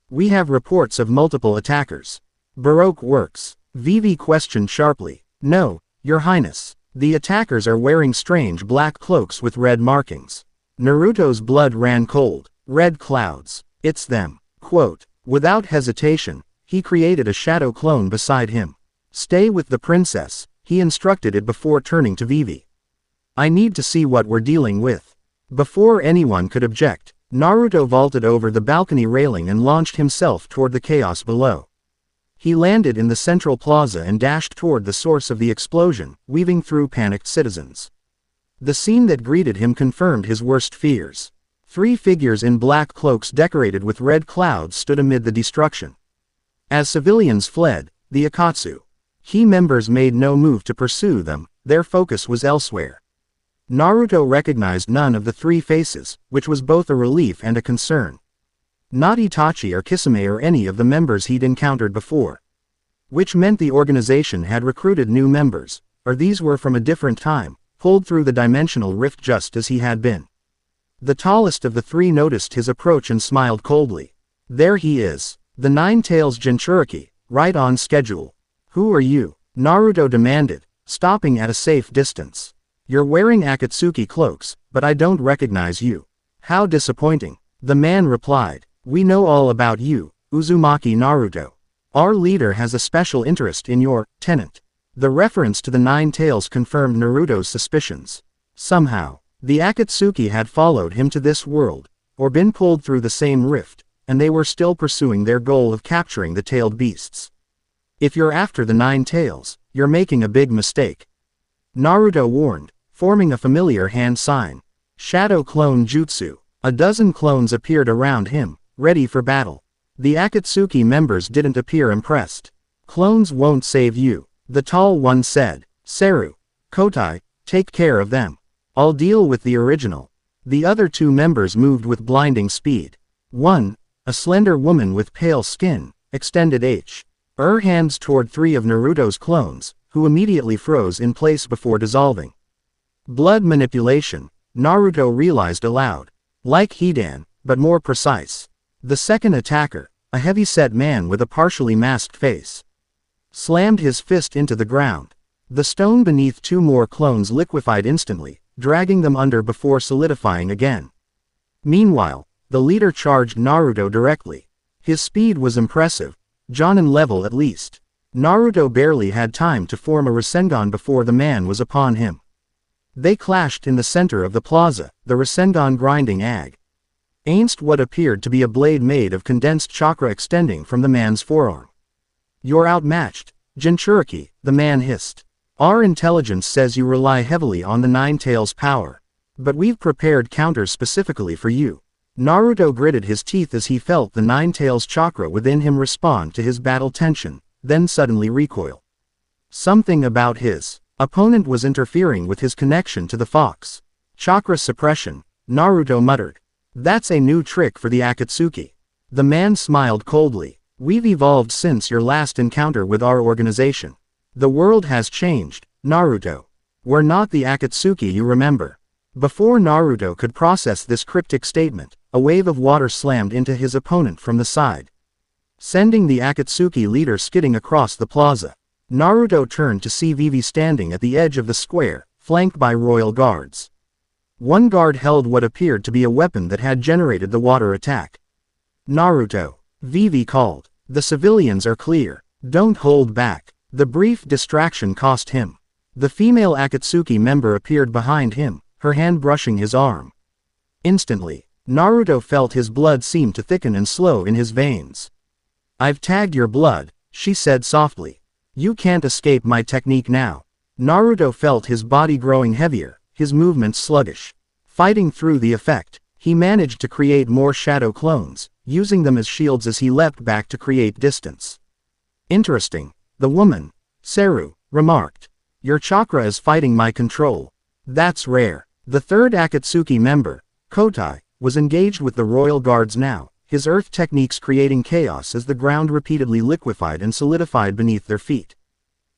[SPEAKER 1] We have reports of multiple attackers. Baroque works. Vivi questioned sharply. No, Your Highness. The attackers are wearing strange black cloaks with red markings. Naruto's blood ran cold. Red clouds. It's them. Quote. Without hesitation, he created a shadow clone beside him. Stay with the princess, he instructed it before turning to Vivi. I need to see what we're dealing with. Before anyone could object, Naruto vaulted over the balcony railing and launched himself toward the chaos below. He landed in the central plaza and dashed toward the source of the explosion, weaving through panicked citizens. The scene that greeted him confirmed his worst fears. 3 figures in black cloaks decorated with red clouds stood amid the destruction. As civilians fled, the Akatsuki members made no move to pursue them, their focus was elsewhere. Naruto recognized none of the 3 faces, which was both a relief and a concern. Not Itachi or Kisame or any of the members he'd encountered before. Which meant the organization had recruited new members, or these were from a different time, pulled through the dimensional rift just as he had been. The tallest of the 3 noticed his approach and smiled coldly. There he is. The 9-Tails Jinchuriki, right on schedule. Who are you? Naruto demanded, stopping at a safe distance. You're wearing Akatsuki cloaks, but I don't recognize you. How disappointing. The man replied. We know all about you, Uzumaki Naruto. Our leader has a special interest in your tenant. The reference to the 9 tails confirmed Naruto's suspicions. Somehow, the Akatsuki had followed him to this world, or been pulled through the same rift, and they were still pursuing their goal of capturing the tailed beasts. If you're after the 9 tails, you're making a big mistake. Naruto warned, forming a familiar hand sign. Shadow Clone Jutsu. A dozen clones appeared around him, ready for battle. The Akatsuki members didn't appear impressed. Clones won't save you, the tall one said. Seru, Kotai, take care of them. I'll deal with the original. The other 2 members moved with blinding speed. One, a slender woman with pale skin, extended her hands toward 3 of Naruto's clones, who immediately froze in place before dissolving. Blood manipulation, Naruto realized aloud. Like Hidan, but more precise. The second attacker, a heavy-set man with a partially masked face, slammed his fist into the ground. The stone beneath 2 more clones liquefied instantly, dragging them under before solidifying again. Meanwhile, the leader charged Naruto directly. His speed was impressive, Jonin level at least. Naruto barely had time to form a Rasengan before the man was upon him. They clashed in the center of the plaza, the Rasengan grinding against what appeared to be a blade made of condensed chakra extending from the man's forearm. You're outmatched, Jinchuriki, the man hissed. Our intelligence says you rely heavily on the 9 tails power. But we've prepared counters specifically for you. Naruto gritted his teeth as he felt the 9 tails chakra within him respond to his battle tension, then suddenly recoil. Something about his opponent was interfering with his connection to the fox. Chakra suppression, Naruto muttered. That's a new trick for the Akatsuki. The man smiled coldly. We've evolved since your last encounter with our organization. The world has changed, Naruto. We're not the Akatsuki you remember. Before Naruto could process this cryptic statement, a wave of water slammed into his opponent from the side, sending the Akatsuki leader skidding across the plaza. Naruto turned to see Vivi standing at the edge of the square, flanked by royal guards. One guard held what appeared to be a weapon that had generated the water attack. Naruto, Vivi called. The civilians are clear. Don't hold back. The brief distraction cost him. The female Akatsuki member appeared behind him, her hand brushing his arm. Instantly, Naruto felt his blood seem to thicken and slow in his veins. I've tagged your blood, she said softly. You can't escape my technique now. Naruto felt his body growing heavier, his movements sluggish. Fighting through the effect, he managed to create more shadow clones, using them as shields as he leapt back to create distance. Interesting, the woman, Seru, remarked. Your chakra is fighting my control. That's rare. The 3rd Akatsuki member, Kotai, was engaged with the royal guards now, his earth techniques creating chaos as the ground repeatedly liquefied and solidified beneath their feet.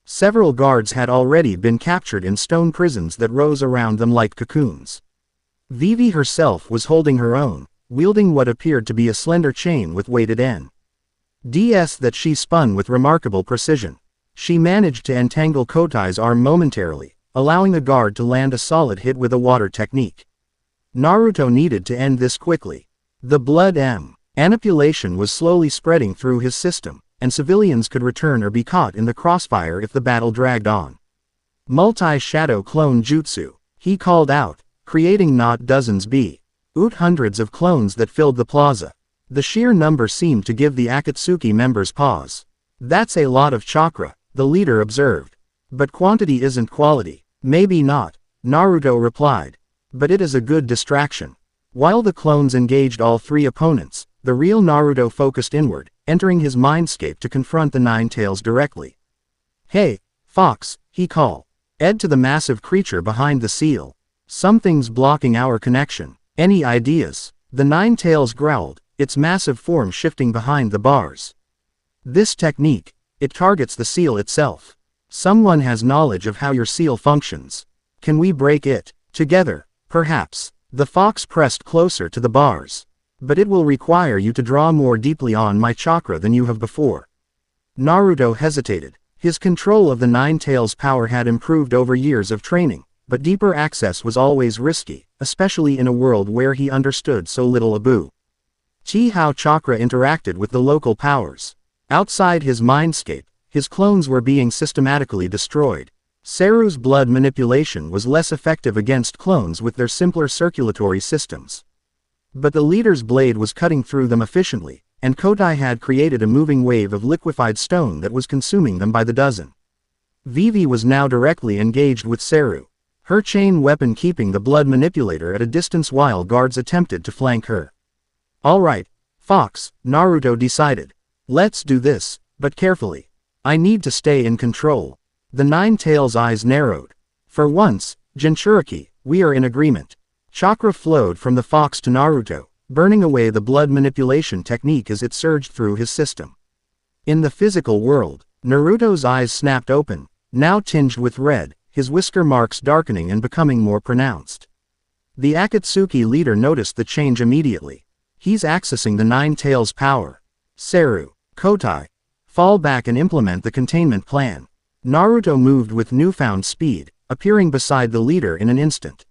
[SPEAKER 1] Several guards had already been captured in stone prisons that rose around them like cocoons. Vivi herself was holding her own, wielding what appeared to be a slender chain with weighted ends that she spun with remarkable precision. She managed to entangle Kotai's arm momentarily, allowing the guard to land a solid hit with a water technique. Naruto needed to end this quickly. The blood manipulation was slowly spreading through his system, and civilians could return or be caught in the crossfire if the battle dragged on. Multi-shadow clone jutsu, he called out, creating not dozens but hundreds of clones that filled the plaza. The sheer number seemed to give the Akatsuki members pause. That's a lot of chakra, the leader observed. But quantity isn't quality. Maybe not. Naruto replied. But it is a good distraction. While the clones engaged all three opponents, the real Naruto focused inward, entering his mindscape to confront the Nine Tails directly. Hey, Fox, he called. Ed to the massive creature behind the seal. Something's blocking our connection. Any ideas? The Nine Tails growled, its massive form shifting behind the bars. This technique, it targets the seal itself. Someone has knowledge of how your seal functions. Can we break it? Together, perhaps. The fox pressed closer to the bars. But it will require you to draw more deeply on my chakra than you have before. Naruto hesitated. His control of the Nine Tails' power had improved over years of training, but deeper access was always risky, especially in a world where he understood so little Abu. How chakra interacted with the local powers. Outside his mindscape, his clones were being systematically destroyed. Seru's blood manipulation was less effective against clones with their simpler circulatory systems. But the leader's blade was cutting through them efficiently, and Kotai had created a moving wave of liquefied stone that was consuming them by the dozen. Vivi was now directly engaged with Seru, her chain weapon keeping the blood manipulator at a distance while guards attempted to flank her. Alright, Fox, Naruto decided. Let's do this, but carefully. I need to stay in control. The Nine Tails' eyes narrowed. For once, Jinchuriki, we are in agreement. Chakra flowed from the fox to Naruto, burning away the blood manipulation technique as it surged through his system. In the physical world, Naruto's eyes snapped open, now tinged with red, his whisker marks darkening and becoming more pronounced. The Akatsuki leader noticed the change immediately. He's accessing the Nine Tails' power. Seru, Kotai, fall back and implement the containment plan. Naruto moved with newfound speed, appearing beside the leader in an instant.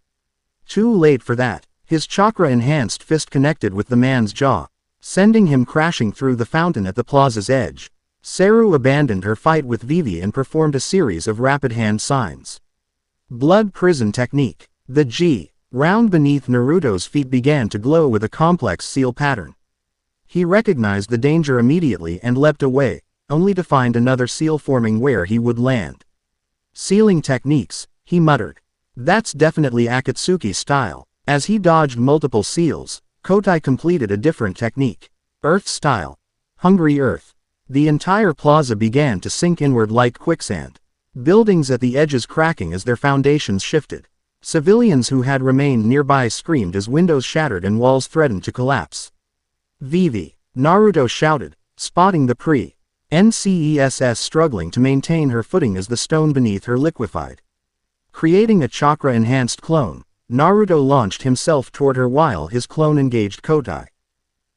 [SPEAKER 1] Too late for that. His chakra-enhanced fist connected with the man's jaw, sending him crashing through the fountain at the plaza's edge. Seru abandoned her fight with Vivi and performed a series of rapid hand signs. Blood prison technique. The G, round beneath Naruto's feet began to glow with a complex seal pattern. He recognized the danger immediately and leapt away, only to find another seal forming where he would land. Sealing techniques, he muttered. That's definitely Akatsuki style. As he dodged multiple seals, Kotai completed a different technique. Earth style. Hungry earth. The entire plaza began to sink inward like quicksand. Buildings at the edges cracking as their foundations shifted. Civilians who had remained nearby screamed as windows shattered and walls threatened to collapse. Vivi, Naruto shouted, spotting the NCESS struggling to maintain her footing as the stone beneath her liquefied. Creating a chakra-enhanced clone, Naruto launched himself toward her while his clone engaged Kotai.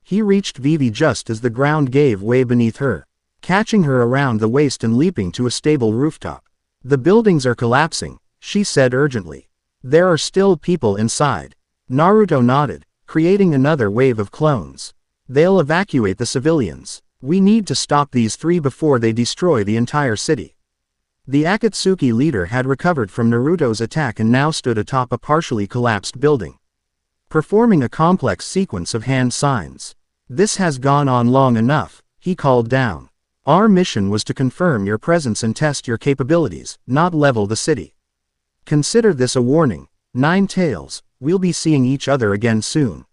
[SPEAKER 1] He reached Vivi just as the ground gave way beneath her, catching her around the waist and leaping to a stable rooftop. The buildings are collapsing, she said urgently. There are still people inside. Naruto nodded, creating another wave of clones. They'll evacuate the civilians. We need to stop these three before they destroy the entire city. The Akatsuki leader had recovered from Naruto's attack and now stood atop a partially collapsed building, performing a complex sequence of hand signs. This has gone on long enough, he called down. Our mission was to confirm your presence and test your capabilities, not level the city. Consider this a warning. Nine Tails, we'll be seeing each other again soon.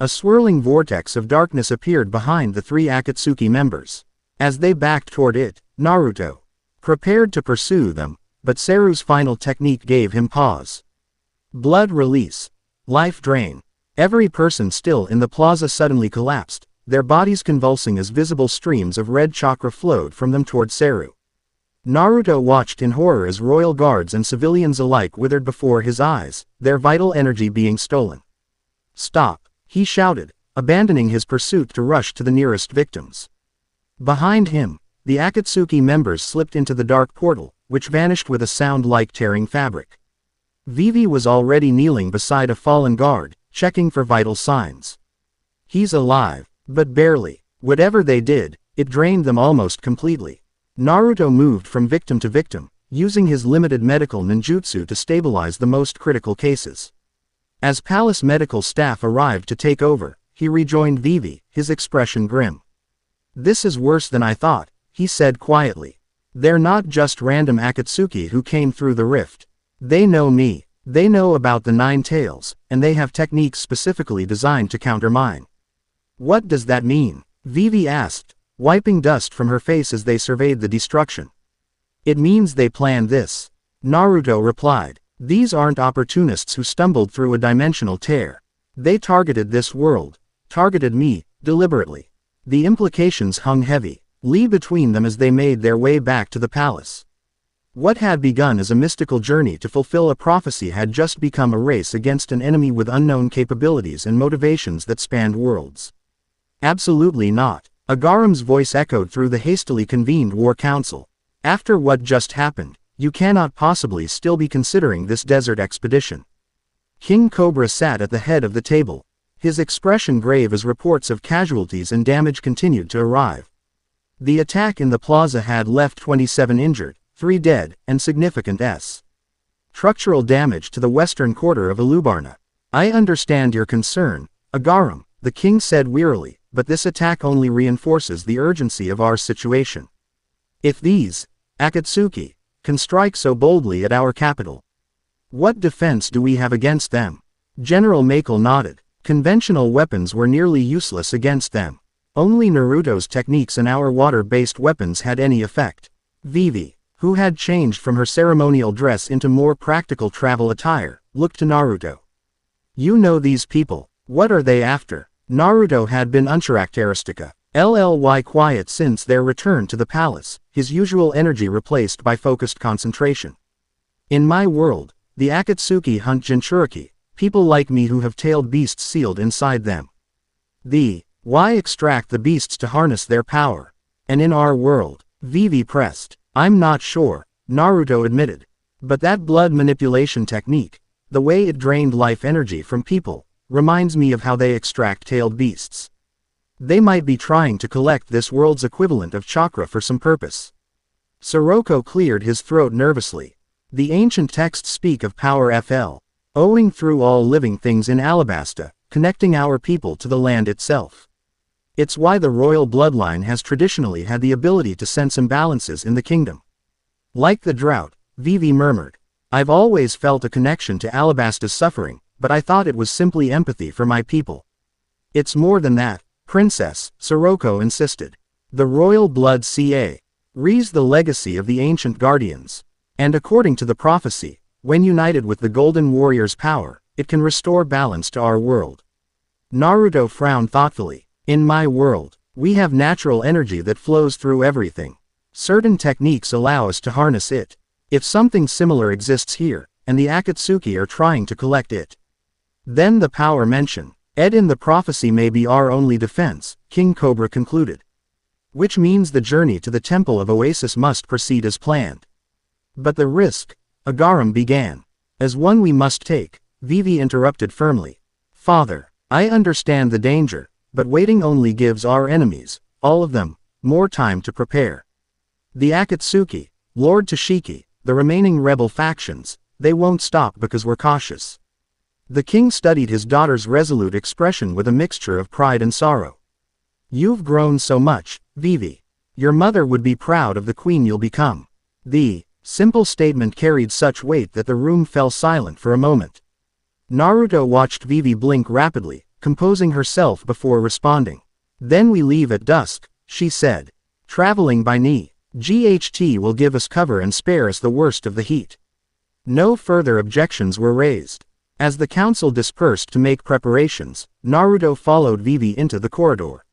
[SPEAKER 1] A swirling vortex of darkness appeared behind the three Akatsuki members. As they backed toward it, Naruto prepared to pursue them, but Seru's final technique gave him pause. Blood release. Life drain. Every person still in the plaza suddenly collapsed, their bodies convulsing as visible streams of red chakra flowed from them toward Seru. Naruto watched in horror as royal guards and civilians alike withered before his eyes, their vital energy being stolen. Stop, he shouted, abandoning his pursuit to rush to the nearest victims. Behind him, the Akatsuki members slipped into the dark portal, which vanished with a sound like tearing fabric. Vivi was already kneeling beside a fallen guard, checking for vital signs. He's alive, but barely. Whatever they did, it drained them almost completely. Naruto moved from victim to victim, using his limited medical ninjutsu to stabilize the most critical cases. As palace medical staff arrived to take over, he rejoined Vivi, his expression grim. This is worse than I thought, he said quietly. They're not just random Akatsuki who came through the rift. They know me. They know about the 9 tails, and they have techniques specifically designed to counter mine. What does that mean? Vivi asked, wiping dust from her face as they surveyed the destruction. It means they planned this. Naruto replied. These aren't opportunists who stumbled through a dimensional tear. They targeted this world. Targeted me, deliberately. The implications hung heavy, between them as they made their way back to the palace. What had begun as a mystical journey to fulfill a prophecy had just become a race against an enemy with unknown capabilities and motivations that spanned worlds. Absolutely not. Agaram's voice echoed through the hastily convened war council. After what just happened, you cannot possibly still be considering this desert expedition. King Cobra sat at the head of the table, his expression grave as reports of casualties and damage continued to arrive. The attack in the plaza had left 27 injured, 3 dead, and significant structural damage to the western quarter of Alubarna. I understand your concern, Agaram, the king said wearily, but this attack only reinforces the urgency of our situation. If these, Akatsuki, can strike so boldly at our capital, what defense do we have against them? General Makel nodded. Conventional weapons were nearly useless against them. Only Naruto's techniques and our water-based weapons had any effect. Vivi, who had changed from her ceremonial dress into more practical travel attire, looked to Naruto. You know these people. What are they after? Naruto had been uncharacteristic, quiet since their return to the palace, his usual energy replaced by focused concentration. In my world, the Akatsuki hunt Jinchuriki, people like me who have tailed beasts sealed inside them. Why extract the beasts to harness their power? And in our world, Vivi pressed. I'm not sure, Naruto admitted. But that blood manipulation technique, the way it drained life energy from people, reminds me of how they extract tailed beasts. They might be trying to collect this world's equivalent of chakra for some purpose. Sirocco cleared his throat nervously. The ancient texts speak of power owing through all living things in Alabasta, connecting our people to the land itself. It's why the royal bloodline has traditionally had the ability to sense imbalances in the kingdom. Like the drought, Vivi murmured. I've always felt a connection to Alabasta's suffering, but I thought it was simply empathy for my people. It's more than that, Princess, Sirocco insisted. The royal blood reads the legacy of the ancient guardians. And according to the prophecy, when united with the Golden Warrior's power, it can restore balance to our world. Naruto frowned thoughtfully. In my world, we have natural energy that flows through everything. Certain techniques allow us to harness it. If something similar exists here, and the Akatsuki are trying to collect it, then the power mentioned, in the prophecy may be our only defense, King Cobra concluded. Which means the journey to the Temple of Oasis must proceed as planned. But the risk, Agaram began. As one we must take, Vivi interrupted firmly. Father, I understand the danger, but waiting only gives our enemies, all of them, more time to prepare. The Akatsuki, Lord Tashiki, the remaining rebel factions, they won't stop because we're cautious. The king studied his daughter's resolute expression with a mixture of pride and sorrow. You've grown so much, Vivi. Your mother would be proud of the queen you'll become. The simple statement carried such weight that the room fell silent for a moment. Naruto watched Vivi blink rapidly, composing herself before responding. Then we leave at dusk, she said. Traveling by GHT will give us cover and spare us the worst of the heat. No further objections were raised. As the council dispersed to make preparations, Naruto followed Vivi into the corridor.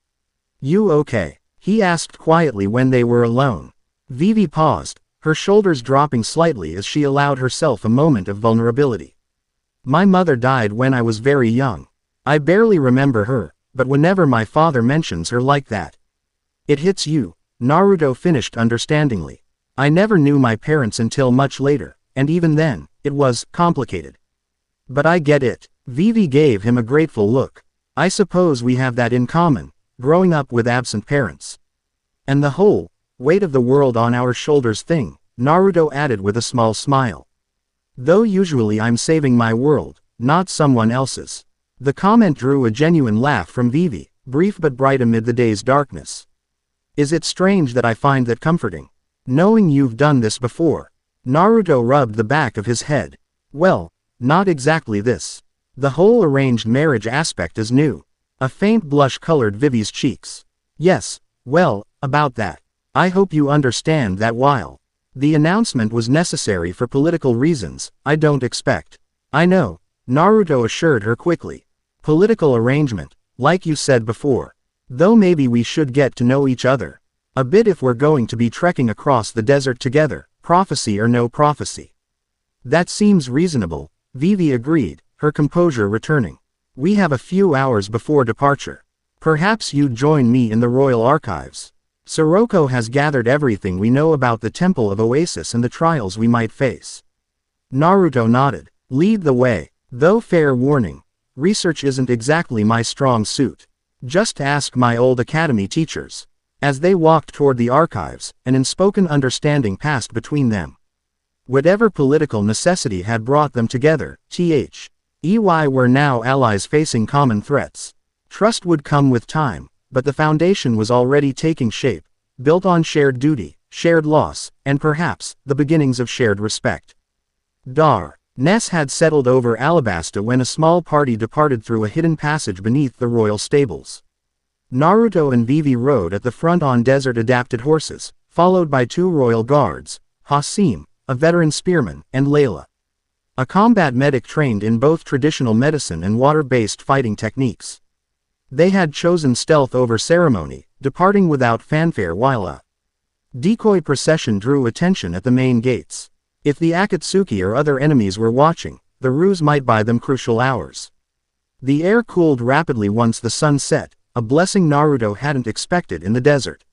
[SPEAKER 1] You okay? He asked quietly when they were alone. Vivi paused, her shoulders dropping slightly as she allowed herself a moment of vulnerability. My mother died when I was very young. I barely remember her, but whenever my father mentions her like that, it hits you, Naruto finished understandingly. I never knew my parents until much later, and even then, it was complicated. But I get it. Vivi gave him a grateful look. I suppose we have that in common, growing up with absent parents. And the whole weight of the world on our shoulders thing, Naruto added with a small smile. Though usually I'm saving my world, not someone else's. The comment drew a genuine laugh from Vivi, brief but bright amid the day's darkness. Is it strange that I find that comforting? Knowing you've done this before. Naruto rubbed the back of his head. Well, Not exactly this. The whole arranged marriage aspect is new. A faint blush colored Vivi's cheeks. Yes, well, about that. I hope you understand that while the announcement was necessary for political reasons, I don't expect. I know, Naruto assured her quickly. Political arrangement, like you said before. Though maybe we should get to know each other a bit if we're going to be trekking across the desert together, prophecy or no prophecy. That seems reasonable, Vivi agreed, her composure returning. We have a few hours before departure. Perhaps you'd join me in the royal archives. Sirocco has gathered everything we know about the Temple of Oasis and the trials we might face. Naruto nodded. Lead the way, though fair warning. Research isn't exactly my strong suit. Just ask my old academy teachers. As they walked toward the archives, an unspoken understanding passed between them. Whatever political necessity had brought them together, THEY were now allies facing common threats. Trust would come with time, but the foundation was already taking shape, built on shared duty, shared loss, and perhaps, the beginnings of shared respect. Darkness had settled over Alabasta when a small party departed through a hidden passage beneath the royal stables. Naruto and Vivi rode at the front on desert-adapted horses, followed by 2 royal guards, Hasim, a veteran spearman, and Layla, a combat medic trained in both traditional medicine and water-based fighting techniques. They had chosen stealth over ceremony, departing without fanfare while a decoy procession drew attention at the main gates. If the Akatsuki or other enemies were watching, the ruse might buy them crucial hours. The air cooled rapidly once the sun set, a blessing Naruto hadn't expected in the desert.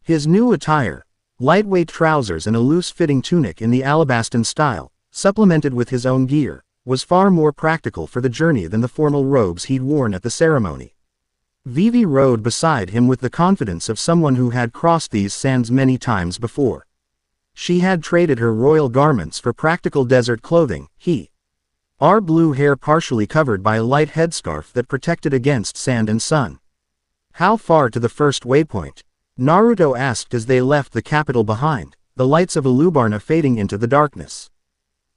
[SPEAKER 1] His new attire, lightweight trousers and a loose-fitting tunic in the Alabastan style, supplemented with his own gear, was far more practical for the journey than the formal robes he'd worn at the ceremony. Vivi rode beside him with the confidence of someone who had crossed these sands many times before. She had traded her royal garments for practical desert clothing, her blue hair partially covered by a light headscarf that protected against sand and sun. How far to the first waypoint? Naruto asked as they left the capital behind, the lights of Alubarna fading into the darkness.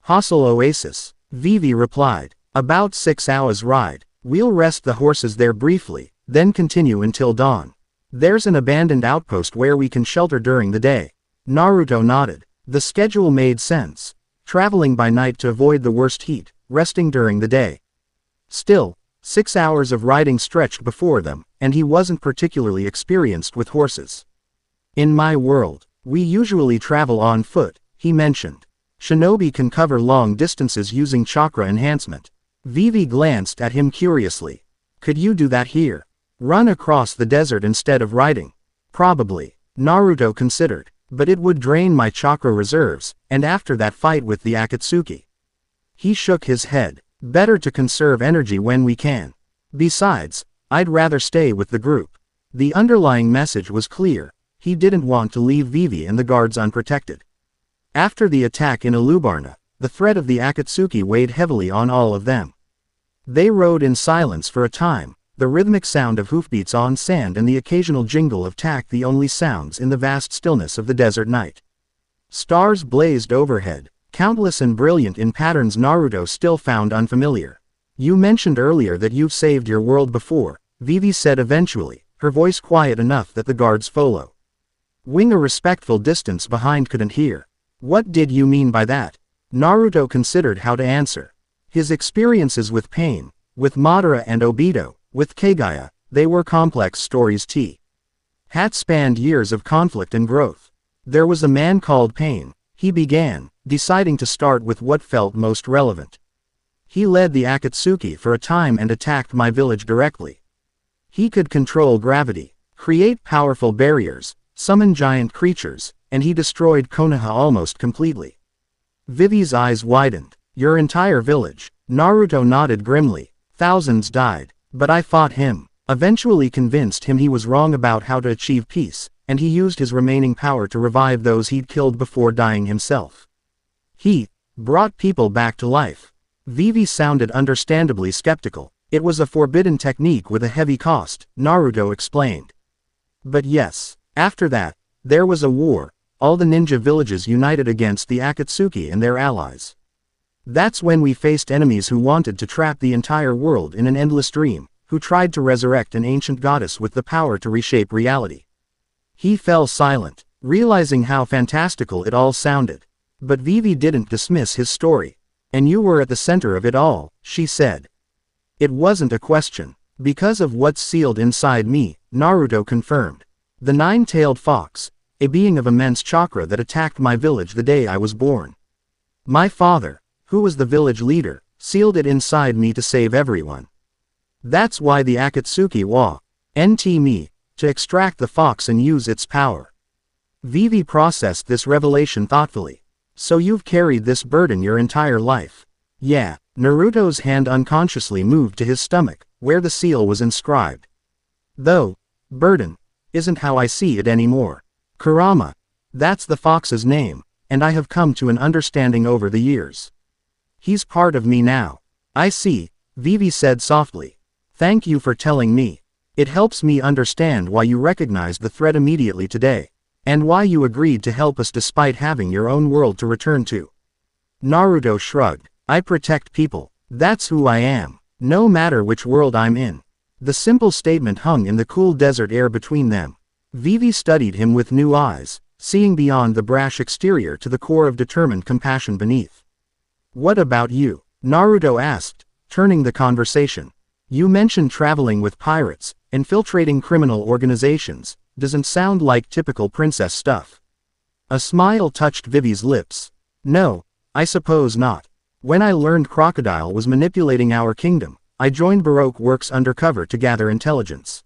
[SPEAKER 1] Hostile Oasis, Vivi replied. About 6 hours ride. We'll rest the horses there briefly, then continue until dawn. There's an abandoned outpost where we can shelter during the day. Naruto nodded. The schedule made sense. Traveling by night to avoid the worst heat, resting during the day. Still, 6 hours of riding stretched before them, and he wasn't particularly experienced with horses. In my world, we usually travel on foot, he mentioned. Shinobi can cover long distances using chakra enhancement. Vivi glanced at him curiously. Could you do that here? Run across the desert instead of riding? Probably, Naruto considered, but it would drain my chakra reserves, and after that fight with the Akatsuki. He shook his head. Better to conserve energy when we can. Besides, I'd rather stay with the group. The underlying message was clear. He didn't want to leave Vivi and the guards unprotected. After the attack in Alubarna, the threat of the Akatsuki weighed heavily on all of them. They rode in silence for a time, the rhythmic sound of hoofbeats on sand and the occasional jingle of tack the only sounds in the vast stillness of the desert night. Stars blazed overhead, countless and brilliant in patterns Naruto still found unfamiliar. You mentioned earlier that you've saved your world before, Vivi said eventually, her voice quiet enough that the guards follow. Wing a respectful distance behind couldn't hear. What did you mean by that? Naruto considered how to answer. His experiences with pain, with Madara and Obito, with Kagaya, they were complex stories had spanned years of conflict and growth. There was a man called Pain, he began, deciding to start with what felt most relevant. He led the Akatsuki for a time and attacked my village directly. He could control gravity, create powerful barriers, summon giant creatures, and he destroyed Konoha almost completely. Vivi's eyes widened. Your entire village? Naruto nodded grimly. Thousands died, but I fought him. Eventually convinced him he was wrong about how to achieve peace, and he used his remaining power to revive those he'd killed before dying himself. He brought people back to life. Vivi sounded understandably skeptical. It was a forbidden technique with a heavy cost, Naruto explained. But yes, after that, there was a war, all the ninja villages united against the Akatsuki and their allies. That's when we faced enemies who wanted to trap the entire world in an endless dream, who tried to resurrect an ancient goddess with the power to reshape reality. He fell silent, realizing how fantastical it all sounded. But Vivi didn't dismiss his story. And you were at the center of it all, she said. It wasn't a question. Because of what's sealed inside me, Naruto confirmed. The nine-tailed fox, a being of immense chakra that attacked my village the day I was born. My father, who was the village leader, sealed it inside me to save everyone. That's why the Akatsuki wa nt me, to extract the fox and use its power. Vivi processed this revelation thoughtfully. So you've carried this burden your entire life. Yeah, Naruto's hand unconsciously moved to his stomach, where the seal was inscribed. Though, burden, isn't how I see it anymore. Kurama, that's the fox's name, and I have come to an understanding over the years. He's part of me now. I see, Vivi said softly. Thank you for telling me. It helps me understand why you recognized the threat immediately today. And why you agreed to help us despite having your own world to return to. Naruto shrugged. I protect people. That's who I am, no matter which world I'm in. The simple statement hung in the cool desert air between them. Vivi studied him with new eyes, seeing beyond the brash exterior to the core of determined compassion beneath. What about you? Naruto asked, turning the conversation. You mentioned traveling with pirates, infiltrating criminal organizations. Doesn't sound like typical princess stuff. A smile touched Vivi's lips. No, I suppose not. When I learned Crocodile was manipulating our kingdom, I joined Baroque Works undercover to gather intelligence.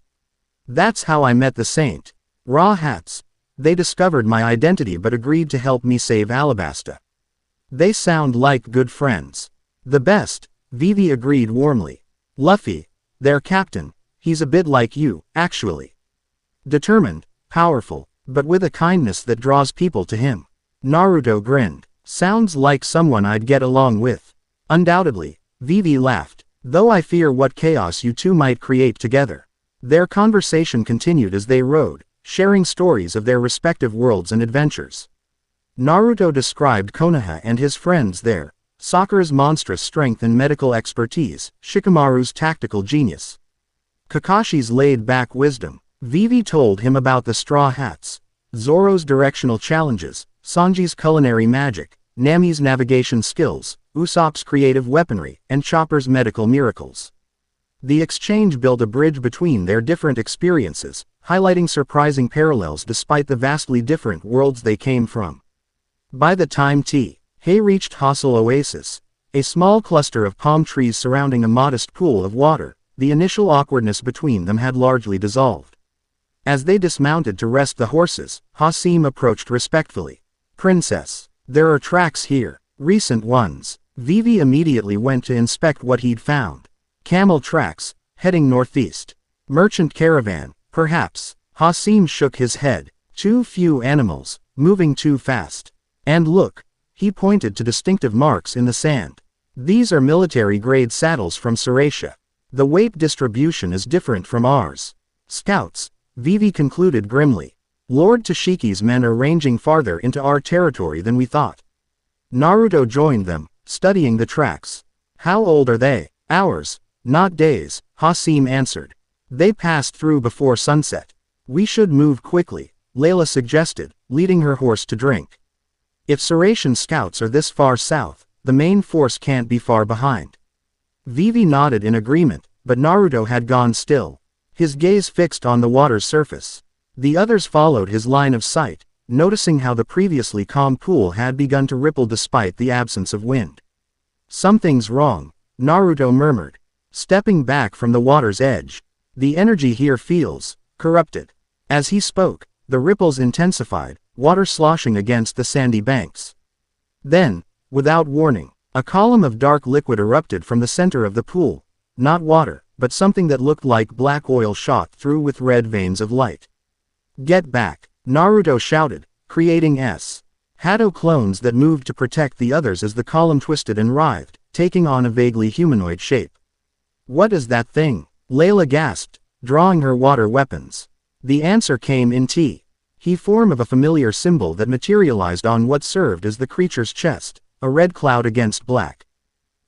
[SPEAKER 1] That's how I met the Saint. Raw Hats. They discovered my identity but agreed to help me save Alabasta. They sound like good friends. The best, Vivi agreed warmly. Luffy, their captain, he's a bit like you, actually. Determined, powerful, but with a kindness that draws people to him. Naruto grinned. Sounds like someone I'd get along with. Undoubtedly, Vivi laughed, though I fear what chaos you two might create together. Their conversation continued as they rode, sharing stories of their respective worlds and adventures. Naruto described Konoha and his friends there, Sakura's monstrous strength and medical expertise, Shikamaru's tactical genius, Kakashi's laid-back wisdom. Vivi told him about the Straw Hats, Zoro's directional challenges, Sanji's culinary magic, Nami's navigation skills, Usopp's creative weaponry, and Chopper's medical miracles. The exchange built a bridge between their different experiences, highlighting surprising parallels despite the vastly different worlds they came from. By the time He reached Hostel Oasis, a small cluster of palm trees surrounding a modest pool of water, the initial awkwardness between them had largely dissolved. As they dismounted to rest the horses, Hasim approached respectfully. Princess, there are tracks here. Recent ones. Vivi immediately went to inspect what he'd found. Camel tracks, heading northeast. Merchant caravan, perhaps. Hasim shook his head. Too few animals, moving too fast. And look. He pointed to distinctive marks in the sand. These are military-grade saddles from Suratia. The weight distribution is different from ours. Scouts. Vivi concluded grimly. Lord Tashiki's men are ranging farther into our territory than we thought. Naruto joined them, studying the tracks. How old are they? Hours, not days, Hasim answered. They passed through before sunset. We should move quickly, Layla suggested, leading her horse to drink. If Suratian scouts are this far south, the main force can't be far behind. Vivi nodded in agreement, but Naruto had gone still. His gaze fixed on the water's surface. The others followed his line of sight, noticing how the previously calm pool had begun to ripple despite the absence of wind. Something's wrong, Naruto murmured, stepping back from the water's edge. The energy here feels corrupted. As he spoke, the ripples intensified, water sloshing against the sandy banks. Then, without warning, a column of dark liquid erupted from the center of the pool. Not water, but something that looked like black oil shot through with red veins of light. Get back, Naruto shouted, creating Hado clones that moved to protect the others as the column twisted and writhed, taking on a vaguely humanoid shape. What is that thing? Layla gasped, drawing her water weapons. The answer came in He form of a familiar symbol that materialized on what served as the creature's chest, a red cloud against black.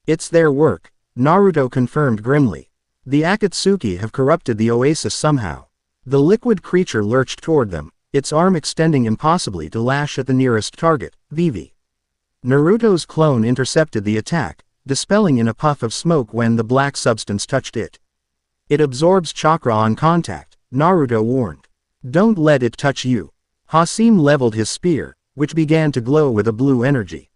[SPEAKER 1] It's their work, Naruto confirmed grimly. The Akatsuki have corrupted the oasis somehow. The liquid creature lurched toward them, its arm extending impossibly to lash at the nearest target, Vivi. Naruto's clone intercepted the attack, dispelling in a puff of smoke when the black substance touched it. It absorbs chakra on contact, Naruto warned. Don't let it touch you. Hasim leveled his spear, which began to glow with a blue energy.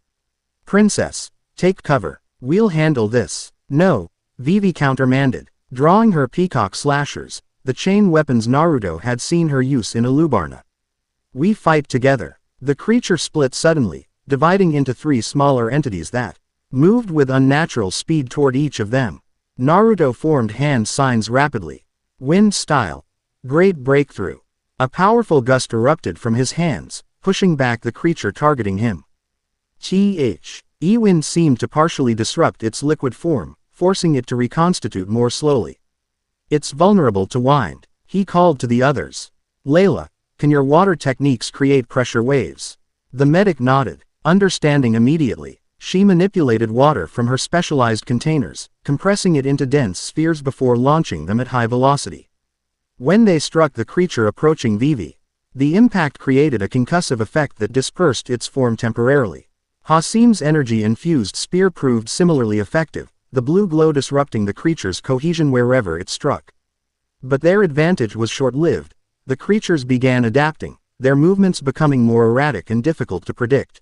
[SPEAKER 1] Princess, take cover. We'll handle this. No, Vivi countermanded, drawing her peacock slashers, the chain weapons Naruto had seen her use in Alubarna. We fight together. The creature split suddenly, dividing into 3 smaller entities that moved with unnatural speed toward each of them. Naruto formed hand signs rapidly. Wind style. Great breakthrough. A powerful gust erupted from his hands, pushing back the creature targeting him. Wind seemed to partially disrupt its liquid form, forcing it to reconstitute more slowly. It's vulnerable to wind, he called to the others. Layla, can your water techniques create pressure waves? The medic nodded, understanding immediately. She manipulated water from her specialized containers, compressing it into dense spheres before launching them at high velocity. When they struck the creature approaching Vivi, the impact created a concussive effect that dispersed its form temporarily. Hasim's energy-infused spear proved similarly effective, the blue glow disrupting the creature's cohesion wherever it struck. But their advantage was short-lived. The creatures began adapting, their movements becoming more erratic and difficult to predict.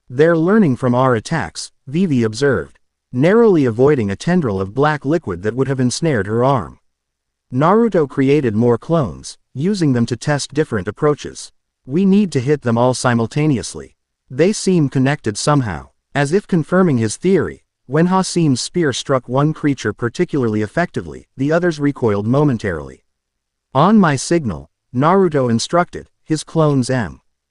[SPEAKER 1] They're learning from our attacks, Vivi observed, narrowly avoiding a tendril of black liquid that would have ensnared her arm. Naruto created more clones, using them to test different approaches. We need to hit them all simultaneously. They seem connected somehow, as if confirming his theory. When Hasim's spear struck one creature particularly effectively, the others recoiled momentarily. On my signal, Naruto instructed, his clones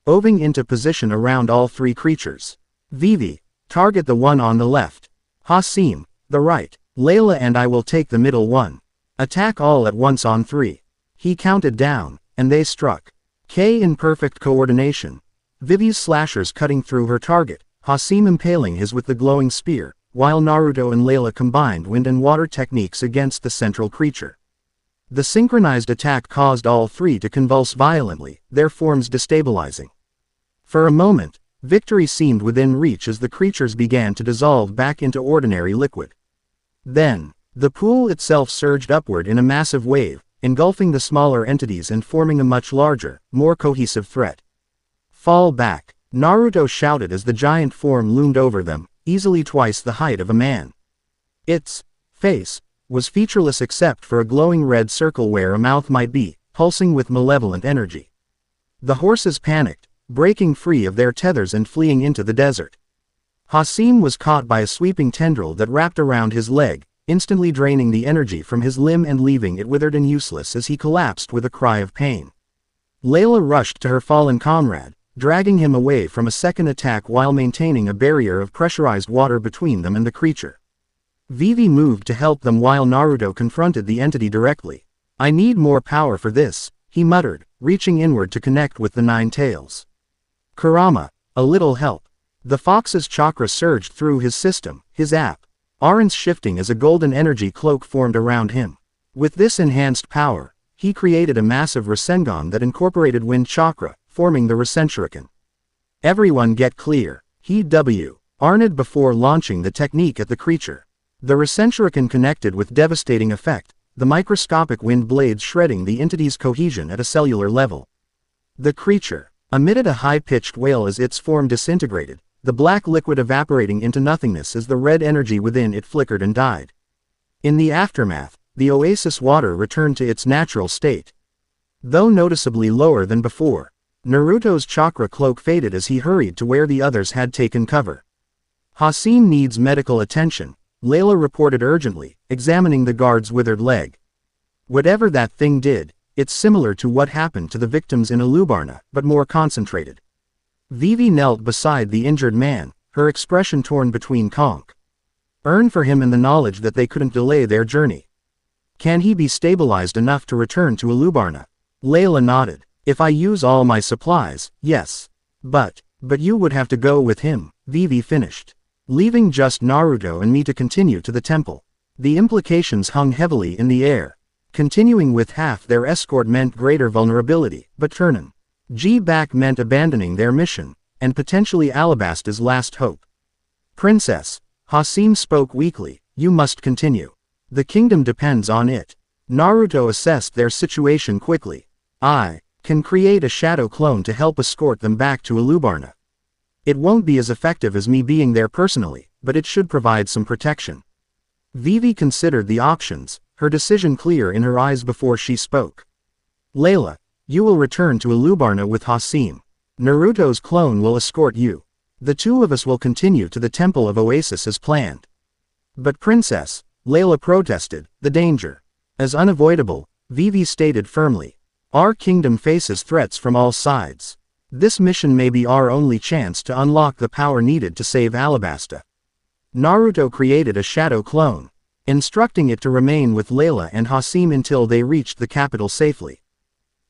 [SPEAKER 1] moving into position around all 3 creatures. Vivi, target the one on the left. Hasim, the right. Layla and I will take the middle one. Attack all at once on 3. He counted down, and they struck. In perfect coordination. Vivi's slashers cutting through her target, Hasim impaling his with the glowing spear, while Naruto and Layla combined wind and water techniques against the central creature. The synchronized attack caused all 3 to convulse violently, their forms destabilizing. For a moment, victory seemed within reach as the creatures began to dissolve back into ordinary liquid. Then, the pool itself surged upward in a massive wave, engulfing the smaller entities and forming a much larger, more cohesive threat. Fall back, Naruto shouted as the giant form loomed over them, easily twice the height of a man. Its face was featureless except for a glowing red circle where a mouth might be, pulsing with malevolent energy. The horses panicked, breaking free of their tethers and fleeing into the desert. Hasim was caught by a sweeping tendril that wrapped around his leg, instantly draining the energy from his limb and leaving it withered and useless as he collapsed with a cry of pain. Layla rushed to her fallen comrade, dragging him away from a second attack while maintaining a barrier of pressurized water between them and the creature. Vivi moved to help them while Naruto confronted the entity directly. I need more power for this, he muttered, reaching inward to connect with the 9 tails. Kurama, a little help. The fox's chakra surged through his system, his arms shifting as a golden energy cloak formed around him. With this enhanced power, he created a massive Rasengan that incorporated wind chakra, forming the Rasenshuriken. Everyone get clear, he warned before launching the technique at the creature. The Rasenshuriken connected with devastating effect, the microscopic wind blades shredding the entity's cohesion at a cellular level. The creature emitted a high-pitched wail as its form disintegrated, the black liquid evaporating into nothingness as the red energy within it flickered and died. In the aftermath, the oasis water returned to its natural state. Though noticeably lower than before, Naruto's chakra cloak faded as he hurried to where the others had taken cover. Hasim needs medical attention, Layla reported urgently, examining the guard's withered leg. Whatever that thing did, it's similar to what happened to the victims in Alubarna, but more concentrated. Vivi knelt beside the injured man, her expression torn between concern for him and the knowledge that they couldn't delay their journey. Can he be stabilized enough to return to Alubarna? Layla nodded. If I use all my supplies, yes. But you would have to go with him, Vivi finished. leaving just Naruto and me to continue to the temple. The implications hung heavily in the air. Continuing with half their escort meant greater vulnerability, but turning G back meant abandoning their mission, and potentially Alabasta's last hope. Princess, Hasim spoke weakly, you must continue. The kingdom depends on it. Naruto assessed their situation quickly. I can create a shadow clone to help escort them back to Alubarna. It won't be as effective as me being there personally, but it should provide some protection. Vivi considered the options, her decision clear in her eyes before she spoke. Layla, you will return to Alubarna with Hasim. Naruto's clone will escort you. The two of us will continue to the Temple of Oasis as planned. But Princess, Layla protested, the danger is unavoidable, Vivi stated firmly. Our kingdom faces threats from all sides. This mission may be our only chance to unlock the power needed to save Alabasta. Naruto created a shadow clone, instructing it to remain with Layla and Hasim until they reached the capital safely.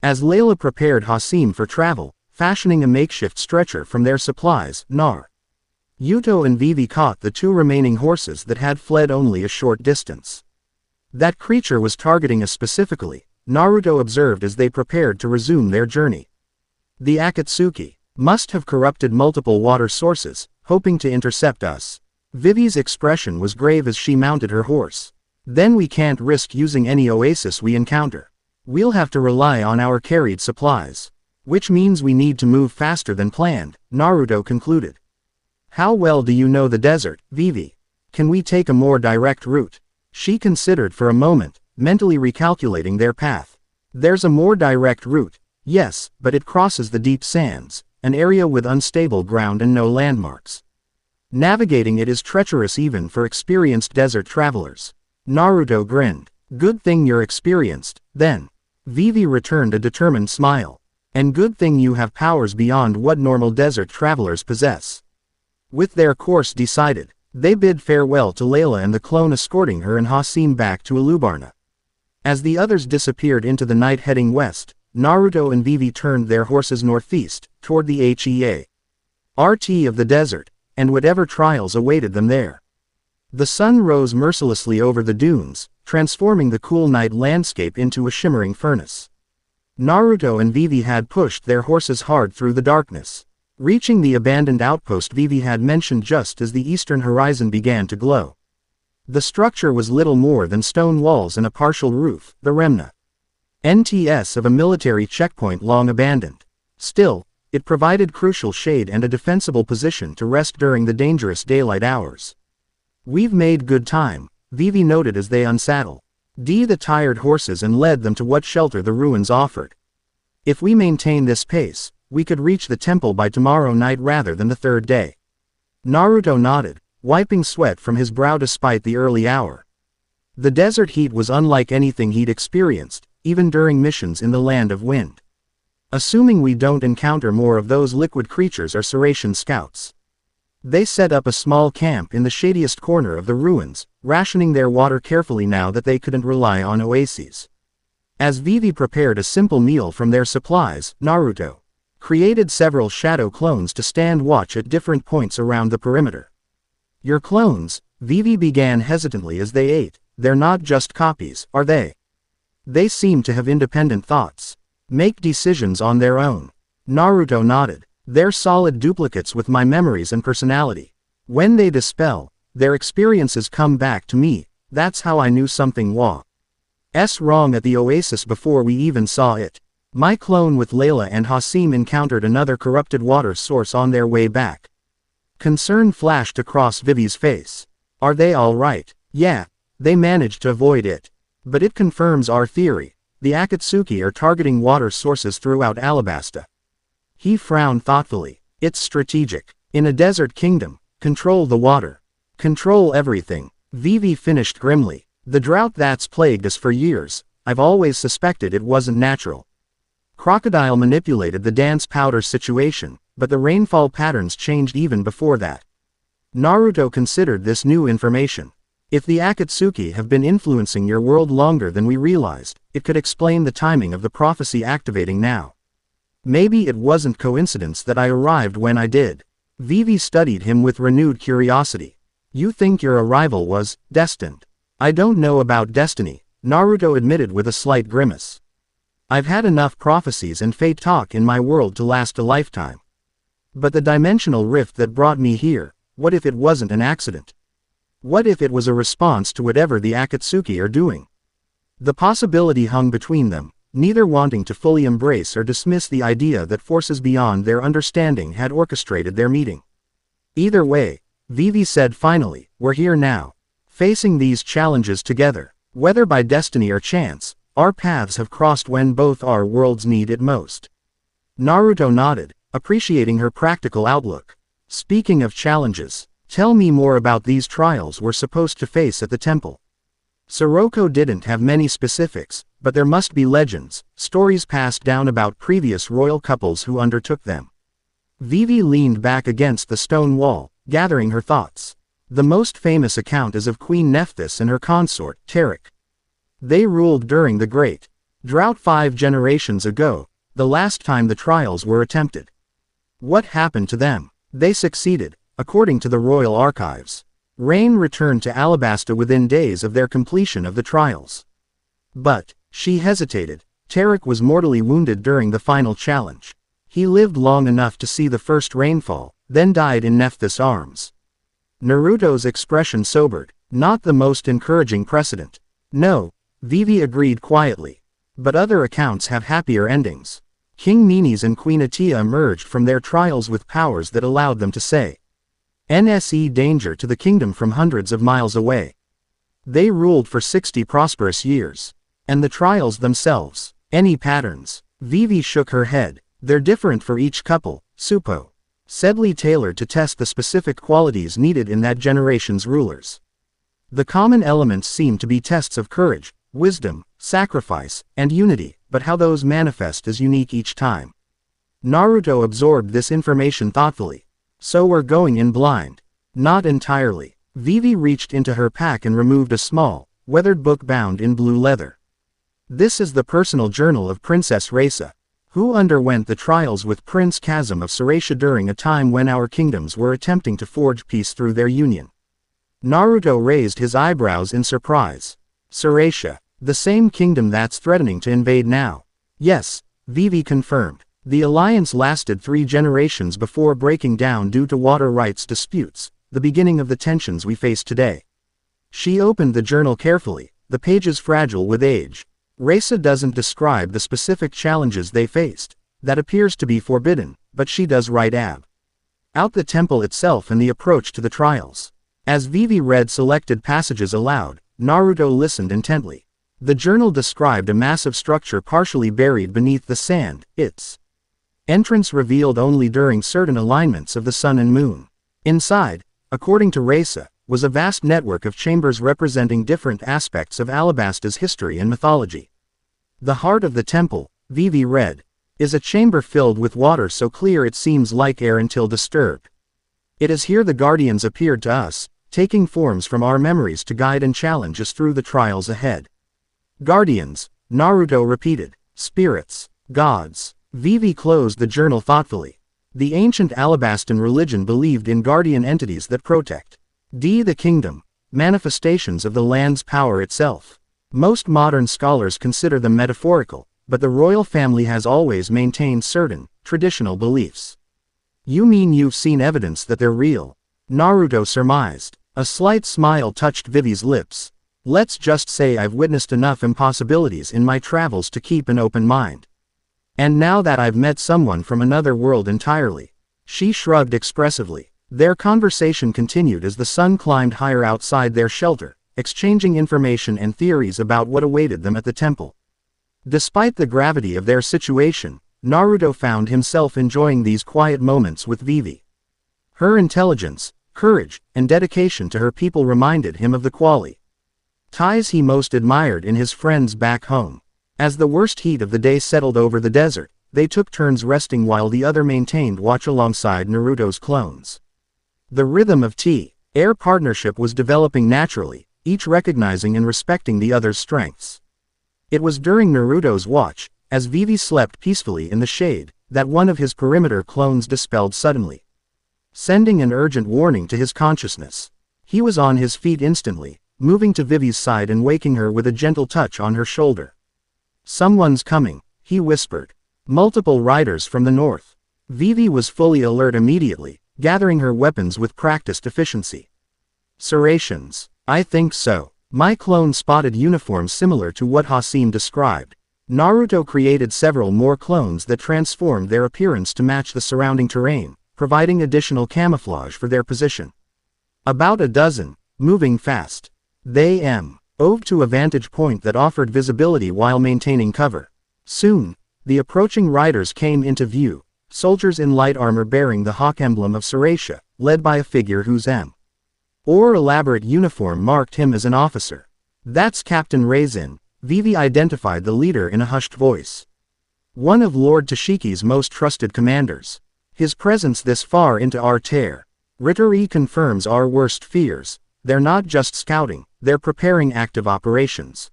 [SPEAKER 1] As Layla prepared Hasim for travel, fashioning a makeshift stretcher from their supplies, Yuto and Vivi caught the two remaining horses that had fled only a short distance. That creature was targeting us specifically, Naruto observed as they prepared to resume their journey. The Akatsuki must have corrupted multiple water sources, hoping to intercept us. Vivi's expression was grave as she mounted her horse. Then we can't risk using any oasis we encounter. We'll have to rely on our carried supplies. Which means we need to move faster than planned, Naruto concluded. How well do you know the desert, Vivi? Can we take a more direct route? She considered for a moment, mentally recalculating their path. There's a more direct route, yes, but it crosses the deep sands, an area with unstable ground and no landmarks. Navigating it is treacherous even for experienced desert travelers. Naruto grinned. Good thing you're experienced, then. Vivi returned a determined smile. And good thing you have powers beyond what normal desert travelers possess. With their course decided, they bid farewell to Layla and the clone escorting her and Hasim back to Alubarna. As the others disappeared into the night heading west, Naruto and Vivi turned their horses northeast, toward the RT of the desert, and whatever trials awaited them there. The sun rose mercilessly over the dunes, transforming the cool night landscape into a shimmering furnace. Naruto and Vivi had pushed their horses hard through the darkness, reaching the abandoned outpost Vivi had mentioned just as the eastern horizon began to glow. The structure was little more than stone walls and a partial roof, the remnants of a military checkpoint long abandoned. Still, it provided crucial shade and a defensible position to rest during the dangerous daylight hours. We've made good time, Vivi noted as they unsaddled the tired horses and led them to what shelter the ruins offered. If we maintain this pace, we could reach the temple by tomorrow night rather than the third day. Naruto nodded, wiping sweat from his brow despite the early hour. The desert heat was unlike anything he'd experienced, even during missions in the Land of Wind. Assuming we don't encounter more of those liquid creatures or Seratian scouts. They set up a small camp in the shadiest corner of the ruins, rationing their water carefully now that they couldn't rely on oases. As Vivi prepared a simple meal from their supplies, Naruto created several shadow clones to stand watch at different points around the perimeter. Your clones, Vivi began hesitantly as they ate, they're not just copies, are they? They seem to have independent thoughts. Make decisions on their own. Naruto nodded. They're solid duplicates with my memories and personality. When they dispel, their experiences come back to me. That's how I knew something was wrong at the oasis before we even saw it. My clone with Layla and Hasim encountered another corrupted water source on their way back. Concern flashed across Vivi's face. Are they all right? Yeah, they managed to avoid it. But it confirms our theory. The Akatsuki are targeting water sources throughout Alabasta. He frowned thoughtfully. It's strategic. In a desert kingdom, control the water. Control everything. Vivi finished grimly. The drought that's plagued us for years, I've always suspected it wasn't natural. Crocodile manipulated the dance powder situation, but the rainfall patterns changed even before that. Naruto considered this new information. If the Akatsuki have been influencing your world longer than we realized, it could explain the timing of the prophecy activating now. Maybe it wasn't coincidence that I arrived when I did. Vivi studied him with renewed curiosity. You think your arrival was destined? I don't know about destiny, Naruto admitted with a slight grimace. I've had enough prophecies and fate talk in my world to last a lifetime. But the dimensional rift that brought me here, what if it wasn't an accident? What if it was a response to whatever the Akatsuki are doing? The possibility hung between them, neither wanting to fully embrace or dismiss the idea that forces beyond their understanding had orchestrated their meeting. Either way, Vivi said finally, we're here now, facing these challenges together. Whether by destiny or chance, our paths have crossed when both our worlds need it most. Naruto nodded, appreciating her practical outlook. Speaking of challenges, tell me more about these trials we're supposed to face at the temple. Soroko didn't have many specifics, but there must be legends, stories passed down about previous royal couples who undertook them. Vivi leaned back against the stone wall, gathering her thoughts. The most famous account is of Queen Nephthys and her consort, Tarik. They ruled during the Great Drought 5 generations ago, the last time the trials were attempted. What happened to them? They succeeded, according to the royal archives. Rain returned to Alabasta within days of their completion of the trials. But, she hesitated, Tarik was mortally wounded during the final challenge. He lived long enough to see the first rainfall, then died in Nephthys' arms. Naruto's expression sobered, not the most encouraging precedent. No, Vivi agreed quietly. But other accounts have happier endings. King Menes and Queen Atia emerged from their trials with powers that allowed them to say NSE danger to the kingdom from hundreds of miles away. They ruled for 60 prosperous years. And the trials themselves, any patterns? Vivi shook her head. They're different for each couple, Suppo. Sedley tailored to test the specific qualities needed in that generation's rulers. The common elements seem to be tests of courage, wisdom, sacrifice, and unity, but how those manifest is unique each time. Naruto absorbed this information thoughtfully. So we're going in blind. Not entirely. Vivi reached into her pack and removed a small, weathered book bound in blue leather. This is the personal journal of Princess Reisa, who underwent the trials with Prince Kazum of Suratia during a time when our kingdoms were attempting to forge peace through their union. Naruto raised his eyebrows in surprise. Suratia, the same kingdom that's threatening to invade now. Yes, Vivi confirmed. The alliance lasted 3 generations before breaking down due to water rights disputes, the beginning of the tensions we face today. She opened the journal carefully, the pages fragile with age. Reisa doesn't describe the specific challenges they faced. That appears to be forbidden, but she does write out the temple itself and the approach to the trials. As Vivi read selected passages aloud, Naruto listened intently. The journal described a massive structure partially buried beneath the sand, its entrance revealed only during certain alignments of the sun and moon. Inside, according to Reisa, was a vast network of chambers representing different aspects of Alabasta's history and mythology. The heart of the temple, Vivi read, is a chamber filled with water so clear it seems like air until disturbed. It is here the guardians appeared to us, taking forms from our memories to guide and challenge us through the trials ahead. Guardians, Naruto repeated. Spirits, gods. Vivi closed the journal thoughtfully. The ancient Alabastan religion believed in guardian entities that protect the kingdom, manifestations of the land's power itself. Most modern scholars consider them metaphorical, but the royal family has always maintained certain, traditional beliefs. You mean you've seen evidence that they're real? Naruto surmised. A slight smile touched Vivi's lips. Let's just say I've witnessed enough impossibilities in my travels to keep an open mind. And now that I've met someone from another world entirely. She shrugged expressively. Their conversation continued as the sun climbed higher outside their shelter, exchanging information and theories about what awaited them at the temple. Despite the gravity of their situation, Naruto found himself enjoying these quiet moments with Vivi. Her intelligence, courage, and dedication to her people reminded him of the qualities he most admired in his friends back home. As the worst heat of the day settled over the desert, they took turns resting while the other maintained watch alongside Naruto's clones. The rhythm of T-Air partnership was developing naturally, each recognizing and respecting the other's strengths. It was during Naruto's watch, as Vivi slept peacefully in the shade, that one of his perimeter clones dispelled suddenly. sending an urgent warning to his consciousness. He was on his feet instantly, moving to Vivi's side and waking her with a gentle touch on her shoulder. "Someone's coming," he whispered. "Multiple riders from the north." Vivi was fully alert immediately, gathering her weapons with practiced efficiency. "Seratians. I think so. My clone spotted uniforms similar to what Hasim described. Naruto created several more clones that transformed their appearance to match the surrounding terrain, providing additional camouflage for their position. About a dozen, moving fast. They moved to a vantage point that offered visibility while maintaining cover. Soon, the approaching riders came into view, soldiers in light armor bearing the hawk emblem of Seratia, led by a figure whose or elaborate uniform marked him as an officer. "That's Captain Raisin," Vivi identified the leader in a hushed voice. "One of Lord Tashiki's most trusted commanders. His presence this far into our territory confirms our worst fears. They're not just scouting, they're preparing active operations."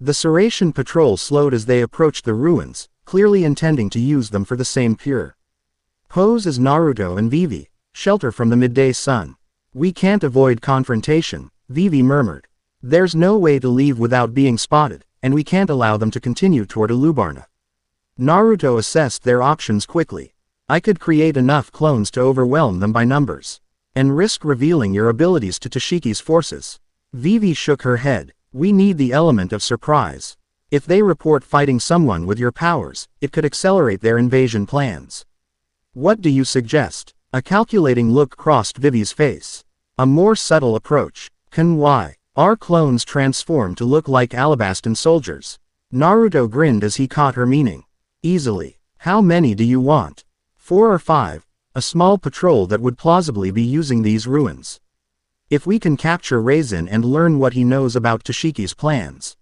[SPEAKER 1] The Seratian patrol slowed as they approached the ruins, clearly intending to use them for the same purpose as Naruto and Vivi, shelter from the midday sun. "We can't avoid confrontation," Vivi murmured. "There's no way to leave without being spotted, and we can't allow them to continue toward Alubarna." Naruto assessed their options quickly. "I could create enough clones to overwhelm them by numbers. And risk revealing your abilities to Tashiki's forces." Vivi shook her head. "We need the element of surprise. If they report fighting someone with your powers, it could accelerate their invasion plans." "What do you suggest?" A calculating look crossed Vivi's face. "A more subtle approach. Can our clones transform to look like Alabastan soldiers?" Naruto grinned as he caught her meaning. "Easily. How many do you want?" "4 or 5. A small patrol that would plausibly be using these ruins. If we can capture Raisin and learn what he knows about Tashiki's plans."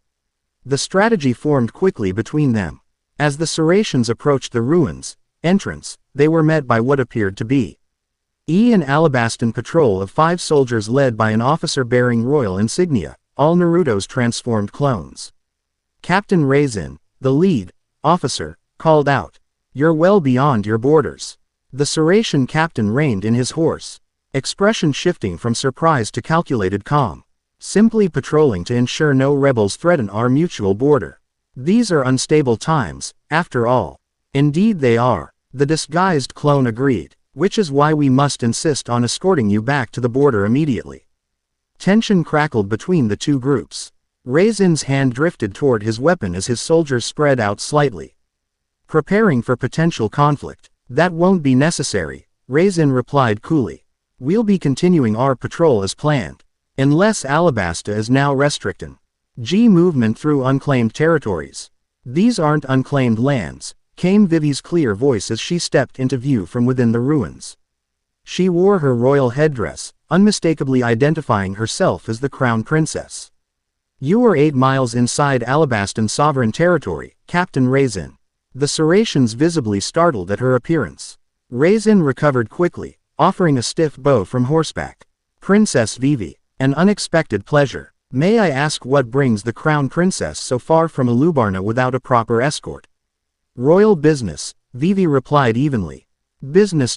[SPEAKER 1] The strategy formed quickly between them. As the Seratians approached the ruins entrance, they were met by what appeared to be an Alabastan patrol of 5 soldiers led by an officer bearing royal insignia, all Naruto's transformed clones. Captain Raisin, the lead officer, called out, "You're well beyond your borders." The Seratian captain reined in his horse, expression shifting from surprise to calculated calm. "Simply patrolling to ensure no rebels threaten our mutual border. These are unstable times, after all." "Indeed they are," the disguised clone agreed. "Which is why we must insist on escorting you back to the border immediately." Tension crackled between the two groups. Raisin's hand drifted toward his weapon as his soldiers spread out slightly, preparing for potential conflict. "That won't be necessary," Raisin replied coolly. "We'll be continuing our patrol as planned. Unless Alabasta is now restricting movement through unclaimed territories." "These aren't unclaimed lands," came Vivi's clear voice as she stepped into view from within the ruins. She wore her royal headdress, unmistakably identifying herself as the crown princess. "You are 8 miles inside Alabastan sovereign territory, Captain Raisin." The Seratians visibly startled at her appearance. Raisin recovered quickly, offering a stiff bow from horseback. "Princess Vivi, an unexpected pleasure. May I ask what brings the crown princess so far from Alubarna without a proper escort?" "Royal business," Vivi replied evenly. "Business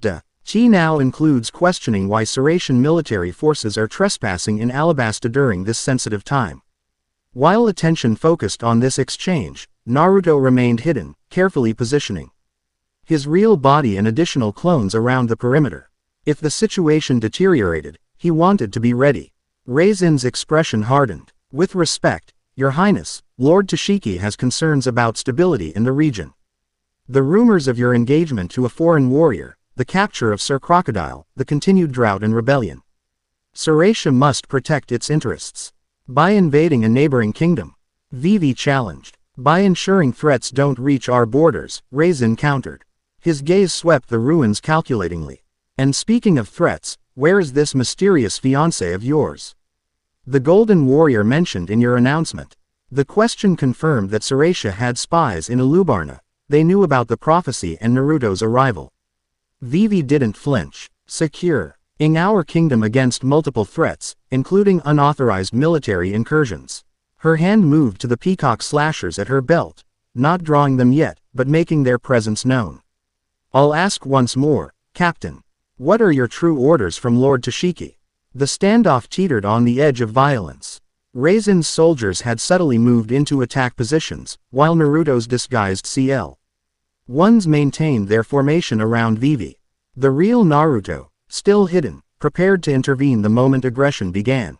[SPEAKER 1] now includes questioning why Seratian military forces are trespassing in Alabasta during this sensitive time." While attention focused on this exchange, Naruto remained hidden, carefully positioning his real body and additional clones around the perimeter. If the situation deteriorated, he wanted to be ready. Raisin's expression hardened. "With respect, Your Highness, Lord Tashiki has concerns about stability in the region. The rumors of your engagement to a foreign warrior, the capture of Sir Crocodile, the continued drought and rebellion. Seratia must protect its interests. By invading a neighboring kingdom," Vivi challenged. "By ensuring threats don't reach our borders," Raisin countered. His gaze swept the ruins calculatingly. "And speaking of threats, where is this mysterious fiancé of yours? The Golden Warrior mentioned in your announcement." The question confirmed that Seratia had spies in Alubarna. They knew about the prophecy and Naruto's arrival. Vivi didn't flinch. "Securing our kingdom against multiple threats, including unauthorized military incursions." Her hand moved to the peacock slashers at her belt, not drawing them yet, but making their presence known. "I'll ask once more, Captain. What are your true orders from Lord Toshiki? The standoff teetered on the edge of violence. Reizen's soldiers had subtly moved into attack positions, while Naruto's disguised CL-1s maintained their formation around Vivi. The real Naruto, still hidden, prepared to intervene the moment aggression began.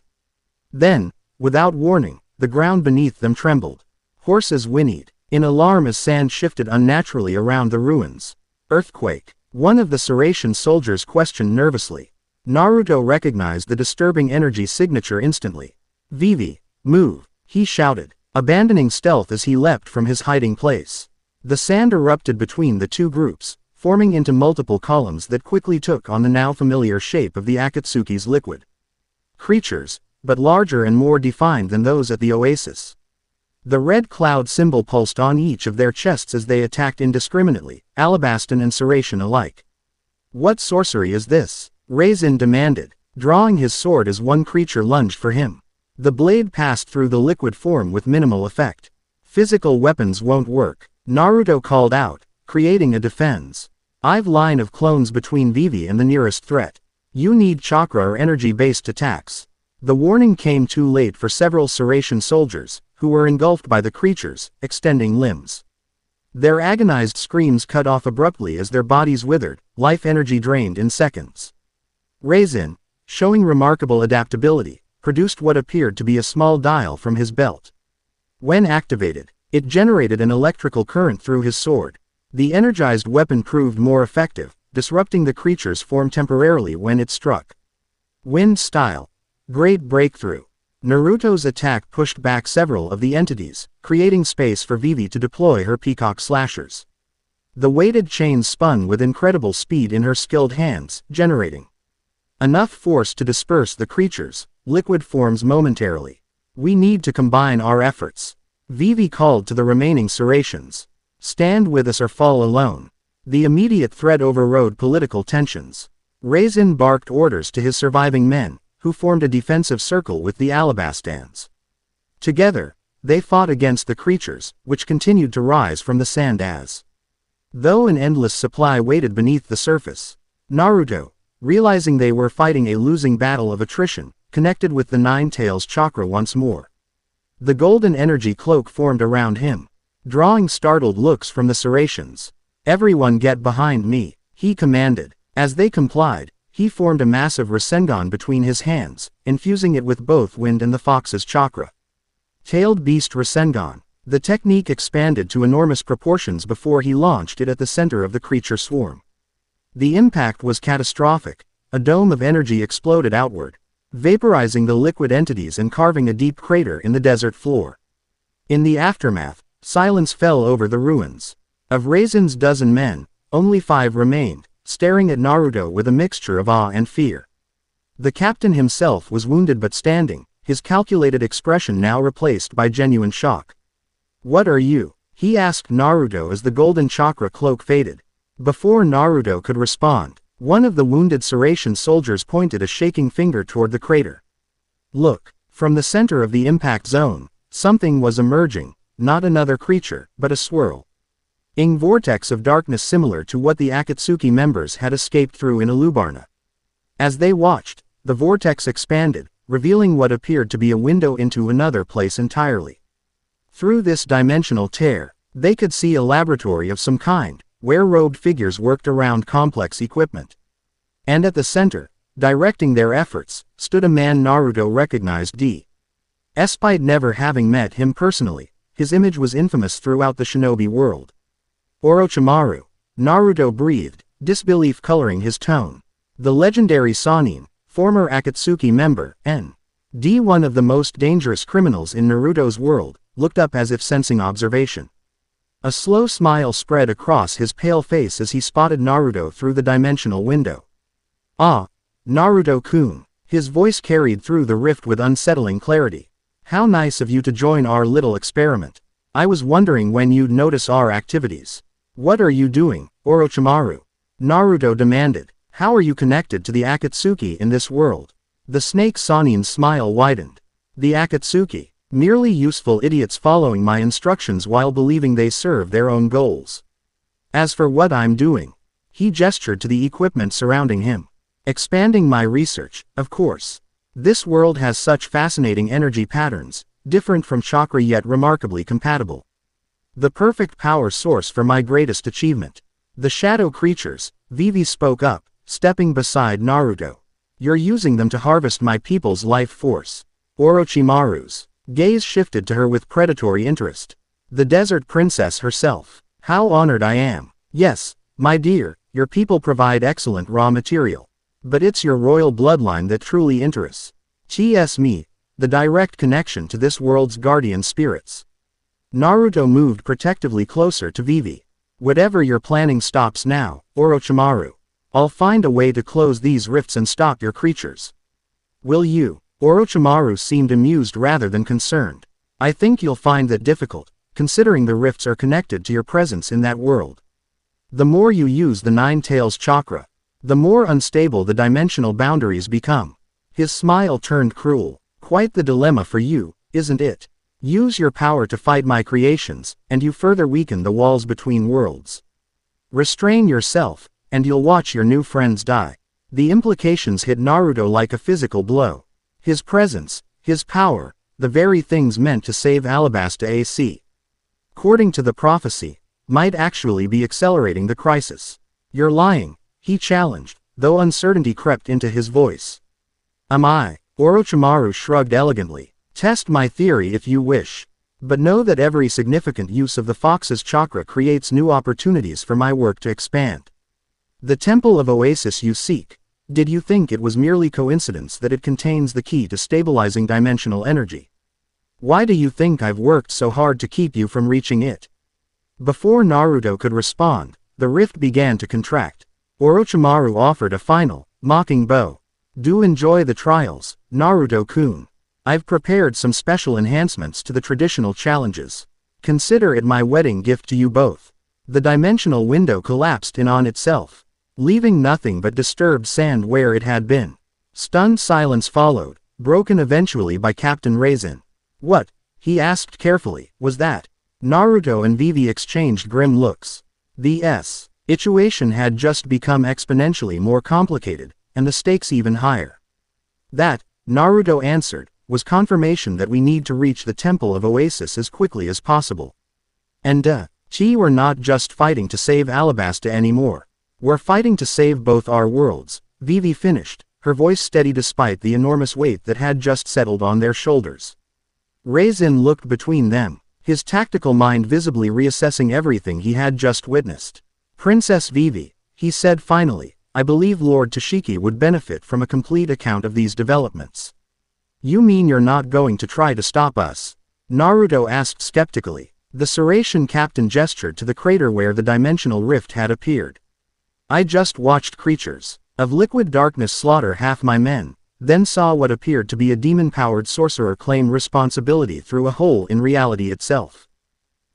[SPEAKER 1] Then, without warning, the ground beneath them trembled. Horses whinnied in alarm as sand shifted unnaturally around the ruins. Earthquake. One of the Seratian soldiers questioned nervously. Naruto recognized the disturbing energy signature instantly. Vivi, move, he shouted, abandoning stealth as he leapt from his hiding place. The sand erupted between the two groups, forming into multiple columns that quickly took on the now familiar shape of the Akatsuki's liquid creatures, but larger and more defined than those at the oasis. The red cloud symbol pulsed on each of their chests as they attacked indiscriminately, Alabastan and Seratian alike. What sorcery is this? Reizen demanded, drawing his sword as one creature lunged for him. The blade passed through the liquid form with minimal effect. Physical weapons won't work, Naruto called out, creating a defense-ive line of clones between Vivi and the nearest threat. You need chakra or energy-based attacks. The warning came too late for several Seratian soldiers, who were engulfed by the creatures, extending limbs. Their agonized screams cut off abruptly as their bodies withered, life energy drained in seconds. Reizen, showing remarkable adaptability, produced what appeared to be a small dial from his belt. When activated, it generated an electrical current through his sword. The energized weapon proved more effective, disrupting the creature's form temporarily when it struck. Wind style. Great breakthrough. Naruto's attack pushed back several of the entities, creating space for Vivi to deploy her peacock slashers. The weighted chains spun with incredible speed in her skilled hands, generating enough force to disperse the creatures' liquid forms momentarily. We need to combine our efforts. Vivi called to the remaining Seratians. Stand with us or fall alone. The immediate threat overrode political tensions. Reizen barked orders to his surviving men, who formed a defensive circle with the Alabastans. Together, they fought against the creatures, which continued to rise from the sand as though an endless supply waited beneath the surface. Naruto, realizing they were fighting a losing battle of attrition, connected with the Nine Tails chakra once more. The golden energy cloak formed around him, drawing startled looks from the Seratians. Everyone get behind me, he commanded. As they complied, he formed a massive Rasengan between his hands, infusing it with both wind and the fox's chakra. Tailed Beast Rasengan. The technique expanded to enormous proportions before he launched it at the center of the creature swarm. The impact was catastrophic. A dome of energy exploded outward, vaporizing the liquid entities and carving a deep crater in the desert floor. In the aftermath, silence fell over the ruins. Of Reizen's dozen men, only 5 remained, staring at Naruto with a mixture of awe and fear. The captain himself was wounded but standing, his calculated expression now replaced by genuine shock. What are you? He asked Naruto as the golden chakra cloak faded. Before Naruto could respond, one of the wounded Seratian soldiers pointed a shaking finger toward the crater. Look, from the center of the impact zone, something was emerging, not another creature, but a swirling vortex of darkness similar to what the Akatsuki members had escaped through in Alubarna. As they watched, the vortex expanded, revealing what appeared to be a window into another place entirely. Through this dimensional tear, they could see a laboratory of some kind, where robed figures worked around complex equipment. And at the center, directing their efforts, stood a man Naruto recognized. Despite never having met him personally, his image was infamous throughout the shinobi world. Orochimaru. Naruto breathed, disbelief coloring his tone. The legendary Sannin, former Akatsuki member, one of the most dangerous criminals in Naruto's world, looked up as if sensing observation. A slow smile spread across his pale face as he spotted Naruto through the dimensional window. Ah, Naruto-kun. His voice carried through the rift with unsettling clarity. How nice of you to join our little experiment. I was wondering when you'd notice our activities. What are you doing, Orochimaru? Naruto demanded. How are you connected to the Akatsuki in this world? The snake Sannin's smile widened. The Akatsuki. Merely useful idiots following my instructions while believing they serve their own goals. As for what I'm doing, He gestured to the equipment surrounding him. Expanding my research, of course. This world has such fascinating energy patterns, different from chakra yet remarkably compatible. The perfect power source for my greatest achievement. The shadow creatures, Vivi spoke up, stepping beside Naruto. You're using them to harvest my people's life force. Orochimaru's gaze shifted to her with predatory interest. The desert princess herself. How honored I am. Yes, my dear, your people provide excellent raw material. But it's your royal bloodline that truly interests. Me, the direct connection to this world's guardian spirits. Naruto moved protectively closer to Vivi. Whatever you're planning stops now, Orochimaru. I'll find a way to close these rifts and stop your creatures. Will you? Orochimaru seemed amused rather than concerned. I think you'll find that difficult, considering the rifts are connected to your presence in that world. The more you use the Nine Tails chakra, the more unstable the dimensional boundaries become. His smile turned cruel. Quite the dilemma for you, isn't it? Use your power to fight my creations, and you further weaken the walls between worlds. Restrain yourself, and you'll watch your new friends die. The implications hit Naruto like a physical blow. His presence, his power, the very things meant to save Alabasta AC. According to the prophecy, might actually be accelerating the crisis. You're lying, he challenged, though uncertainty crept into his voice. Am I? Orochimaru shrugged elegantly. Test my theory if you wish. But know that every significant use of the fox's chakra creates new opportunities for my work to expand. The Temple of Oasis you seek. Did you think it was merely coincidence that it contains the key to stabilizing dimensional energy? Why do you think I've worked so hard to keep you from reaching it? Before Naruto could respond, the rift began to contract. Orochimaru offered a final, mocking bow. Do enjoy the trials, Naruto-kun. I've prepared some special enhancements to the traditional challenges. Consider it my wedding gift to you both. The dimensional window collapsed in on itself, leaving nothing but disturbed sand where it had been. Stunned silence followed, broken eventually by Captain Raisin. What, he asked carefully, was that? Naruto and Vivi exchanged grim looks. The situation had just become exponentially more complicated, and the stakes even higher. That, Naruto answered, was confirmation that we need to reach the Temple of Oasis as quickly as possible. And we're not just fighting to save Alabasta anymore. We're fighting to save both our worlds, Vivi finished, her voice steady despite the enormous weight that had just settled on their shoulders. Raisin looked between them, his tactical mind visibly reassessing everything he had just witnessed. Princess Vivi, he said finally, I believe Lord Tashiki would benefit from a complete account of these developments. You mean you're not going to try to stop us? Naruto asked skeptically. The Saratian captain gestured to the crater where the dimensional rift had appeared. I just watched creatures of liquid darkness slaughter half my men, then saw what appeared to be a demon-powered sorcerer claim responsibility through a hole in reality itself.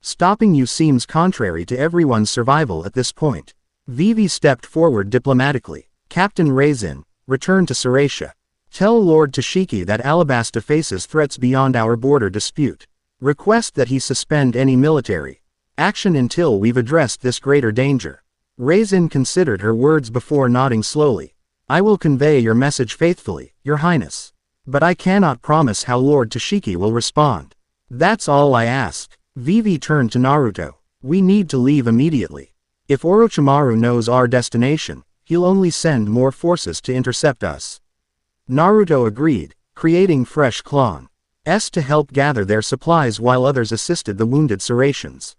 [SPEAKER 1] Stopping you seems contrary to everyone's survival at this point. Vivi stepped forward diplomatically. Captain Raisin, return to Saratia. Tell Lord Tashiki that Alabasta faces threats beyond our border dispute. Request that he suspend any military action until we've addressed this greater danger. Raisin considered her words before nodding slowly. I will convey your message faithfully, Your Highness. But I cannot promise how Lord Tashiki will respond. That's all I ask. Vivi turned to Naruto. We need to leave immediately. If Orochimaru knows our destination, he'll only send more forces to intercept us. Naruto agreed, creating fresh clans to help gather their supplies while others assisted the wounded Saratians.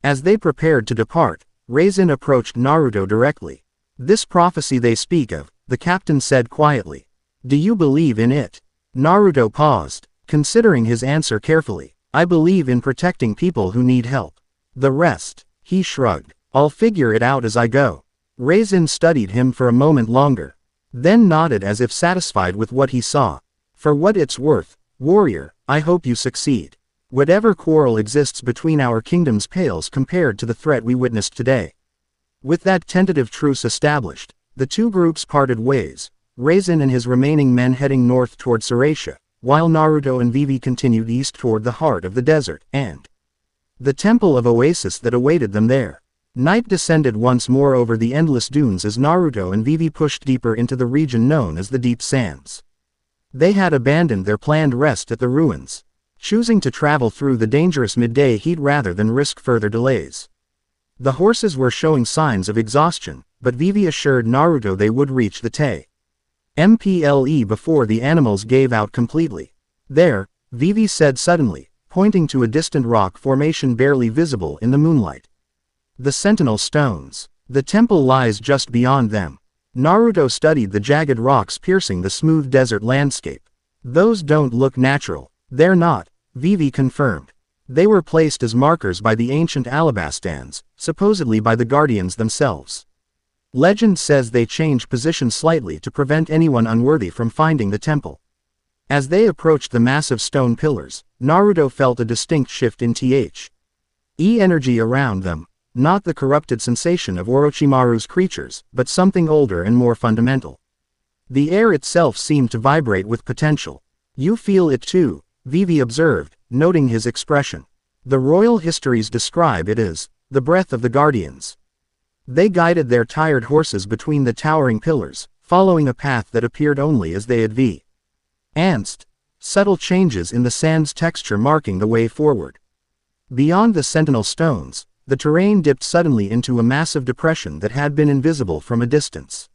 [SPEAKER 1] As they prepared to depart, Raisin approached Naruto directly. This prophecy they speak of, the captain said quietly. Do you believe in it? Naruto paused, considering his answer carefully. I believe in protecting people who need help. The rest, he shrugged. I'll figure it out as I go. Raisin studied him for a moment longer, then nodded as if satisfied with what he saw. For what it's worth, warrior, I hope you succeed. Whatever quarrel exists between our kingdoms pales compared to the threat we witnessed today. With that tentative truce established, the two groups parted ways, Raisin and his remaining men heading north toward Saratia, while Naruto and Vivi continued east toward the heart of the desert, and the Temple of Oasis that awaited them there. Night descended once more over the endless dunes as Naruto and Vivi pushed deeper into the region known as the Deep Sands. They had abandoned their planned rest at the ruins, choosing to travel through the dangerous midday heat rather than risk further delays. The horses were showing signs of exhaustion, but Vivi assured Naruto they would reach the Temple before the animals gave out completely. There, Vivi said suddenly, pointing to a distant rock formation barely visible in the moonlight. The Sentinel Stones. The temple lies just beyond them. Naruto studied the jagged rocks piercing the smooth desert landscape. Those don't look natural. They're not, Vivi confirmed. They were placed as markers by the ancient Alabastans, supposedly by the guardians themselves. Legend says they change position slightly to prevent anyone unworthy from finding the temple. As they approached the massive stone pillars, Naruto felt a distinct shift in energy around them. Not the corrupted sensation of Orochimaru's creatures, but something older and more fundamental. The air itself seemed to vibrate with potential. You feel it too, Vivi observed, noting his expression. The royal histories describe it as the breath of the guardians. They guided their tired horses between the towering pillars, following a path that appeared only as they advanced. Subtle changes in the sand's texture marking the way forward. Beyond the sentinel stones, the terrain dipped suddenly into a massive depression that had been invisible from a distance.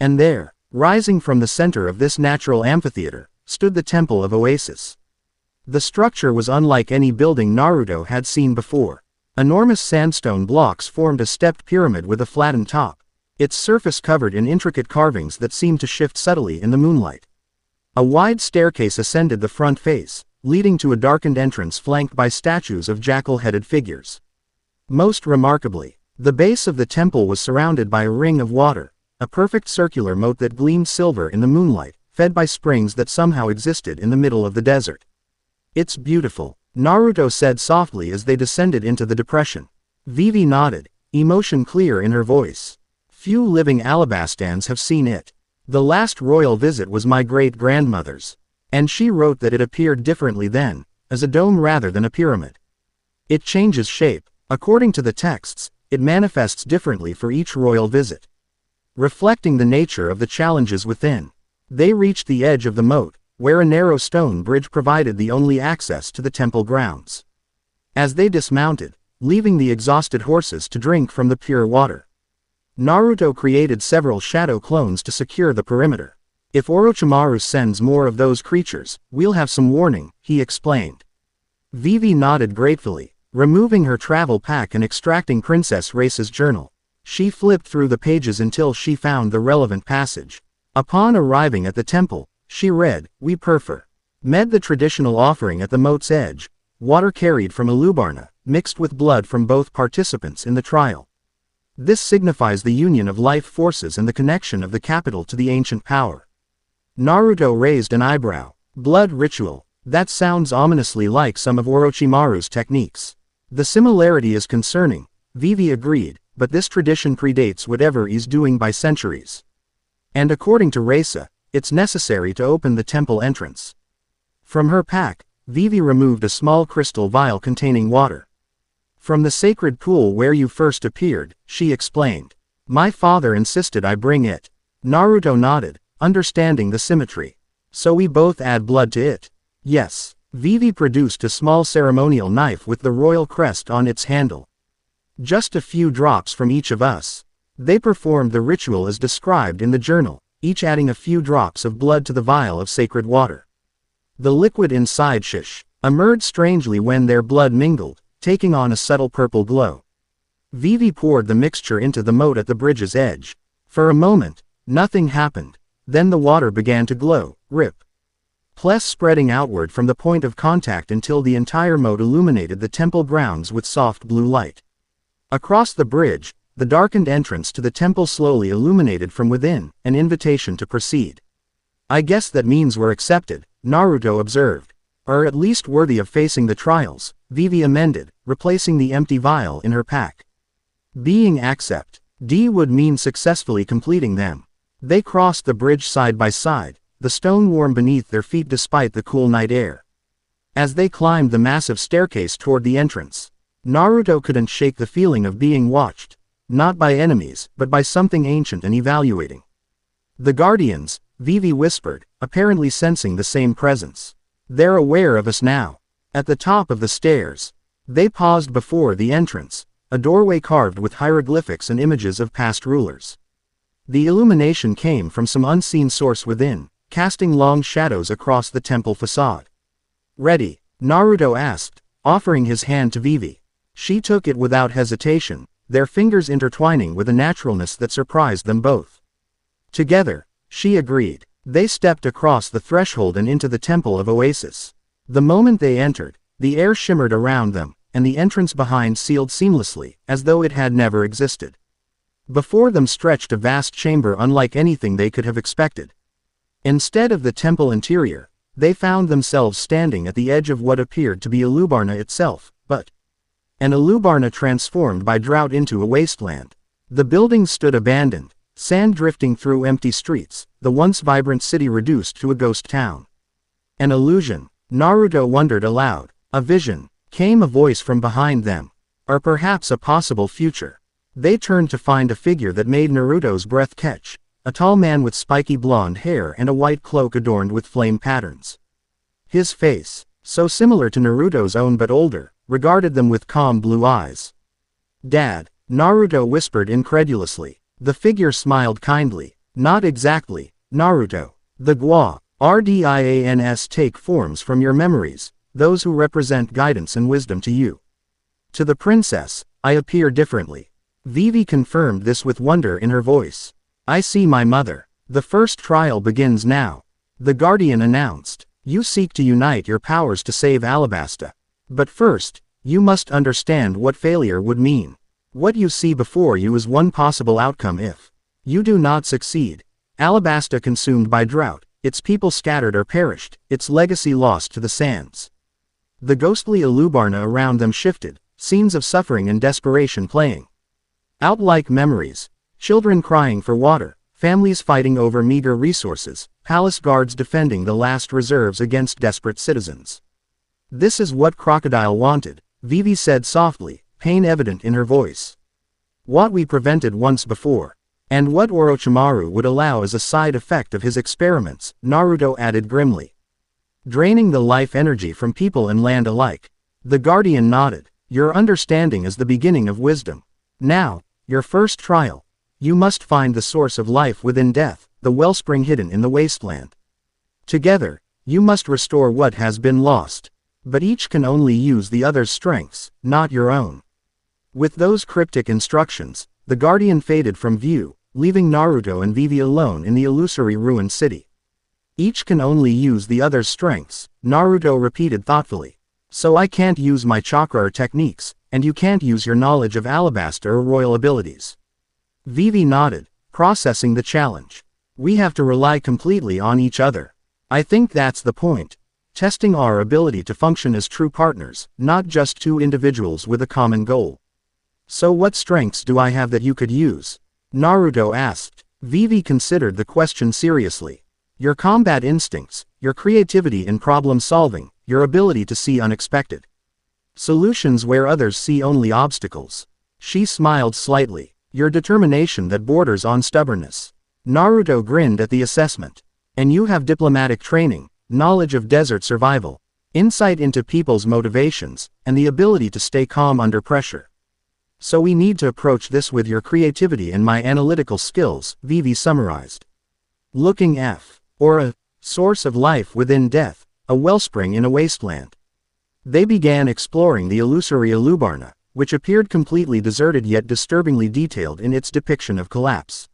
[SPEAKER 1] And there, rising from the center of this natural amphitheater, stood the Temple of Oasis. The structure was unlike any building Naruto had seen before. Enormous sandstone blocks formed a stepped pyramid with a flattened top, its surface covered in intricate carvings that seemed to shift subtly in the moonlight. A wide staircase ascended the front face, leading to a darkened entrance flanked by statues of jackal-headed figures. Most remarkably, the base of the temple was surrounded by a ring of water, a perfect circular moat that gleamed silver in the moonlight, fed by springs that somehow existed in the middle of the desert. It's beautiful, Naruto said softly as they descended into the depression. Vivi nodded, emotion clear in her voice. Few living Alabastans have seen it. The last royal visit was my great-grandmother's, and she wrote that it appeared differently then, as a dome rather than a pyramid. It changes shape. According to the texts, it manifests differently for each royal visit. Reflecting the nature of the challenges within, they reached the edge of the moat, where a narrow stone bridge provided the only access to the temple grounds. As they dismounted, leaving the exhausted horses to drink from the pure water, Naruto created several shadow clones to secure the perimeter. If Orochimaru sends more of those creatures, we'll have some warning, he explained. Vivi nodded gratefully. Removing her travel pack and extracting Princess Race's journal, she flipped through the pages until she found the relevant passage. Upon arriving at the temple, she read, "We prefer med the traditional offering at the moat's edge, water carried from Alubarna, mixed with blood from both participants in the trial. This signifies the union of life forces and the connection of the capital to the ancient power." Naruto raised an eyebrow. Blood ritual. That sounds ominously like some of Orochimaru's techniques. The similarity is concerning, Vivi agreed, but this tradition predates whatever he's doing by centuries. And according to Reisa, it's necessary to open the temple entrance. From her pack, Vivi removed a small crystal vial containing water. "From the sacred pool where you first appeared," she explained. "My father insisted I bring it." Naruto nodded, understanding the symmetry. "So we both add blood to it?" "Yes." Vivi produced a small ceremonial knife with the royal crest on its handle. "Just a few drops from each of us." They performed the ritual as described in the journal, each adding a few drops of blood to the vial of sacred water. The liquid inside emerged strangely when their blood mingled, taking on a subtle purple glow. Vivi poured the mixture into the moat at the bridge's edge. For a moment, nothing happened. Then the water began to glow, spreading outward from the point of contact until the entire moat illuminated the temple grounds with soft blue light. Across the bridge, the darkened entrance to the temple slowly illuminated from within, an invitation to proceed. "I guess that means we're accepted," Naruto observed. "Or at least worthy of facing the trials," Vivi amended, replacing the empty vial in her pack. Being accepted would mean successfully completing them. They crossed the bridge side by side, the stone warm beneath their feet despite the cool night air. As they climbed the massive staircase toward the entrance, Naruto couldn't shake the feeling of being watched, not by enemies, but by something ancient and evaluating. The Guardians, Vivi whispered, apparently sensing the same presence. They're aware of us now. At the top of the stairs. They paused before the entrance, a doorway carved with hieroglyphics and images of past rulers. The illumination came from some unseen source within, casting long shadows across the temple facade. Ready? Naruto asked, offering his hand to Vivi. She took it without hesitation, their fingers intertwining with a naturalness that surprised them both. Together, she agreed. They stepped across the threshold and into the Temple of Oasis. The moment they entered, the air shimmered around them, and the entrance behind sealed seamlessly, as though it had never existed. Before them stretched a vast chamber unlike anything they could have expected. Instead of the temple interior, they found themselves standing at the edge of what appeared to be Alubarna itself, but an Alubarna transformed by drought into a wasteland. The buildings stood abandoned, sand drifting through empty streets, the once vibrant city reduced to a ghost town. An illusion, Naruto wondered aloud. A vision. Came a voice from behind them. Or perhaps a possible future. They turned to find a figure that made Naruto's breath catch, a tall man with spiky blonde hair and a white cloak adorned with flame patterns. His face, so similar to Naruto's own but older, regarded them with calm blue eyes. "Dad," Naruto whispered incredulously. The figure smiled kindly. "Not exactly, Naruto. The Gwa, Rdians take forms from your memories, those who represent guidance and wisdom to you. To the princess, I appear differently." Vivi confirmed this with wonder in her voice. "I see my mother. The first trial begins now," the Guardian announced. "You seek to unite your powers to save Alabasta. But first, you must understand what failure would mean. What you see before you is one possible outcome if you do not succeed. Alabasta consumed by drought, its people scattered or perished, its legacy lost to the sands." The ghostly Alubarna around them shifted, scenes of suffering and desperation playing out like memories. Children crying for water, families fighting over meager resources, palace guards defending the last reserves against desperate citizens. "This is what Crocodile wanted," Vivi said softly, pain evident in her voice. "What we prevented once before. And what Orochimaru would allow as a side effect of his experiments," Naruto added grimly. "Draining the life energy from people and land alike." The Guardian nodded. "Your understanding is the beginning of wisdom. Now, your first trial. You must find the source of life within death, the wellspring hidden in the wasteland. Together, you must restore what has been lost. But each can only use the other's strengths, not your own." With those cryptic instructions, the Guardian faded from view, leaving Naruto and Vivi alone in the illusory ruined city. "Each can only use the other's strengths," Naruto repeated thoughtfully. "So I can't use my chakra or techniques, and you can't use your knowledge of Alabasta or royal abilities." Vivi nodded, processing the challenge. "We have to rely completely on each other. I think that's the point. Testing our ability to function as true partners, not just two individuals with a common goal." "So what strengths do I have that you could use?" Naruto asked. Vivi considered the question seriously. "Your combat instincts, your creativity in problem solving, your ability to see unexpected solutions where others see only obstacles." She smiled slightly. "Your determination that borders on stubbornness." Naruto grinned at the assessment. "And you have diplomatic training, knowledge of desert survival, insight into people's motivations, and the ability to stay calm under pressure. So we need to approach this with your creativity and my analytical skills," Vivi summarized. "Looking or a source of life within death, a wellspring in a wasteland." They began exploring the illusory Alubarna, which appeared completely deserted yet disturbingly detailed in its depiction of collapse.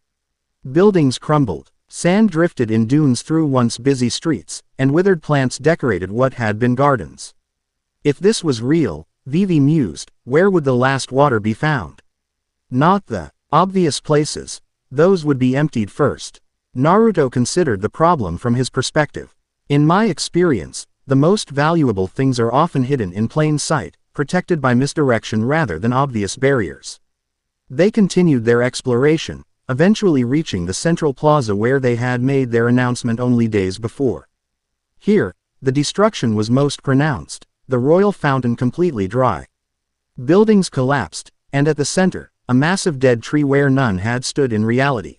[SPEAKER 1] Buildings crumbled, sand drifted in dunes through once busy streets, and withered plants decorated what had been gardens. If this was real, Vivi mused, where would the last water be found? Not the obvious places. Those would be emptied first. Naruto considered the problem from his perspective. "In my experience, the most valuable things are often hidden in plain sight, protected by misdirection rather than obvious barriers." They continued their exploration, eventually reaching the central plaza where they had made their announcement only days before. Here, the destruction was most pronounced, the royal fountain completely dry. Buildings collapsed, and at the center, a massive dead tree where none had stood in reality.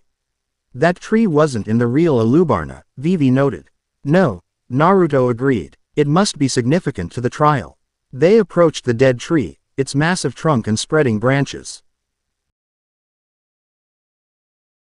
[SPEAKER 1] That tree wasn't in the real Alabasta, Vivi noted. No, Naruto agreed. It must be significant to the trial. They approached the dead tree, its massive trunk and spreading branches.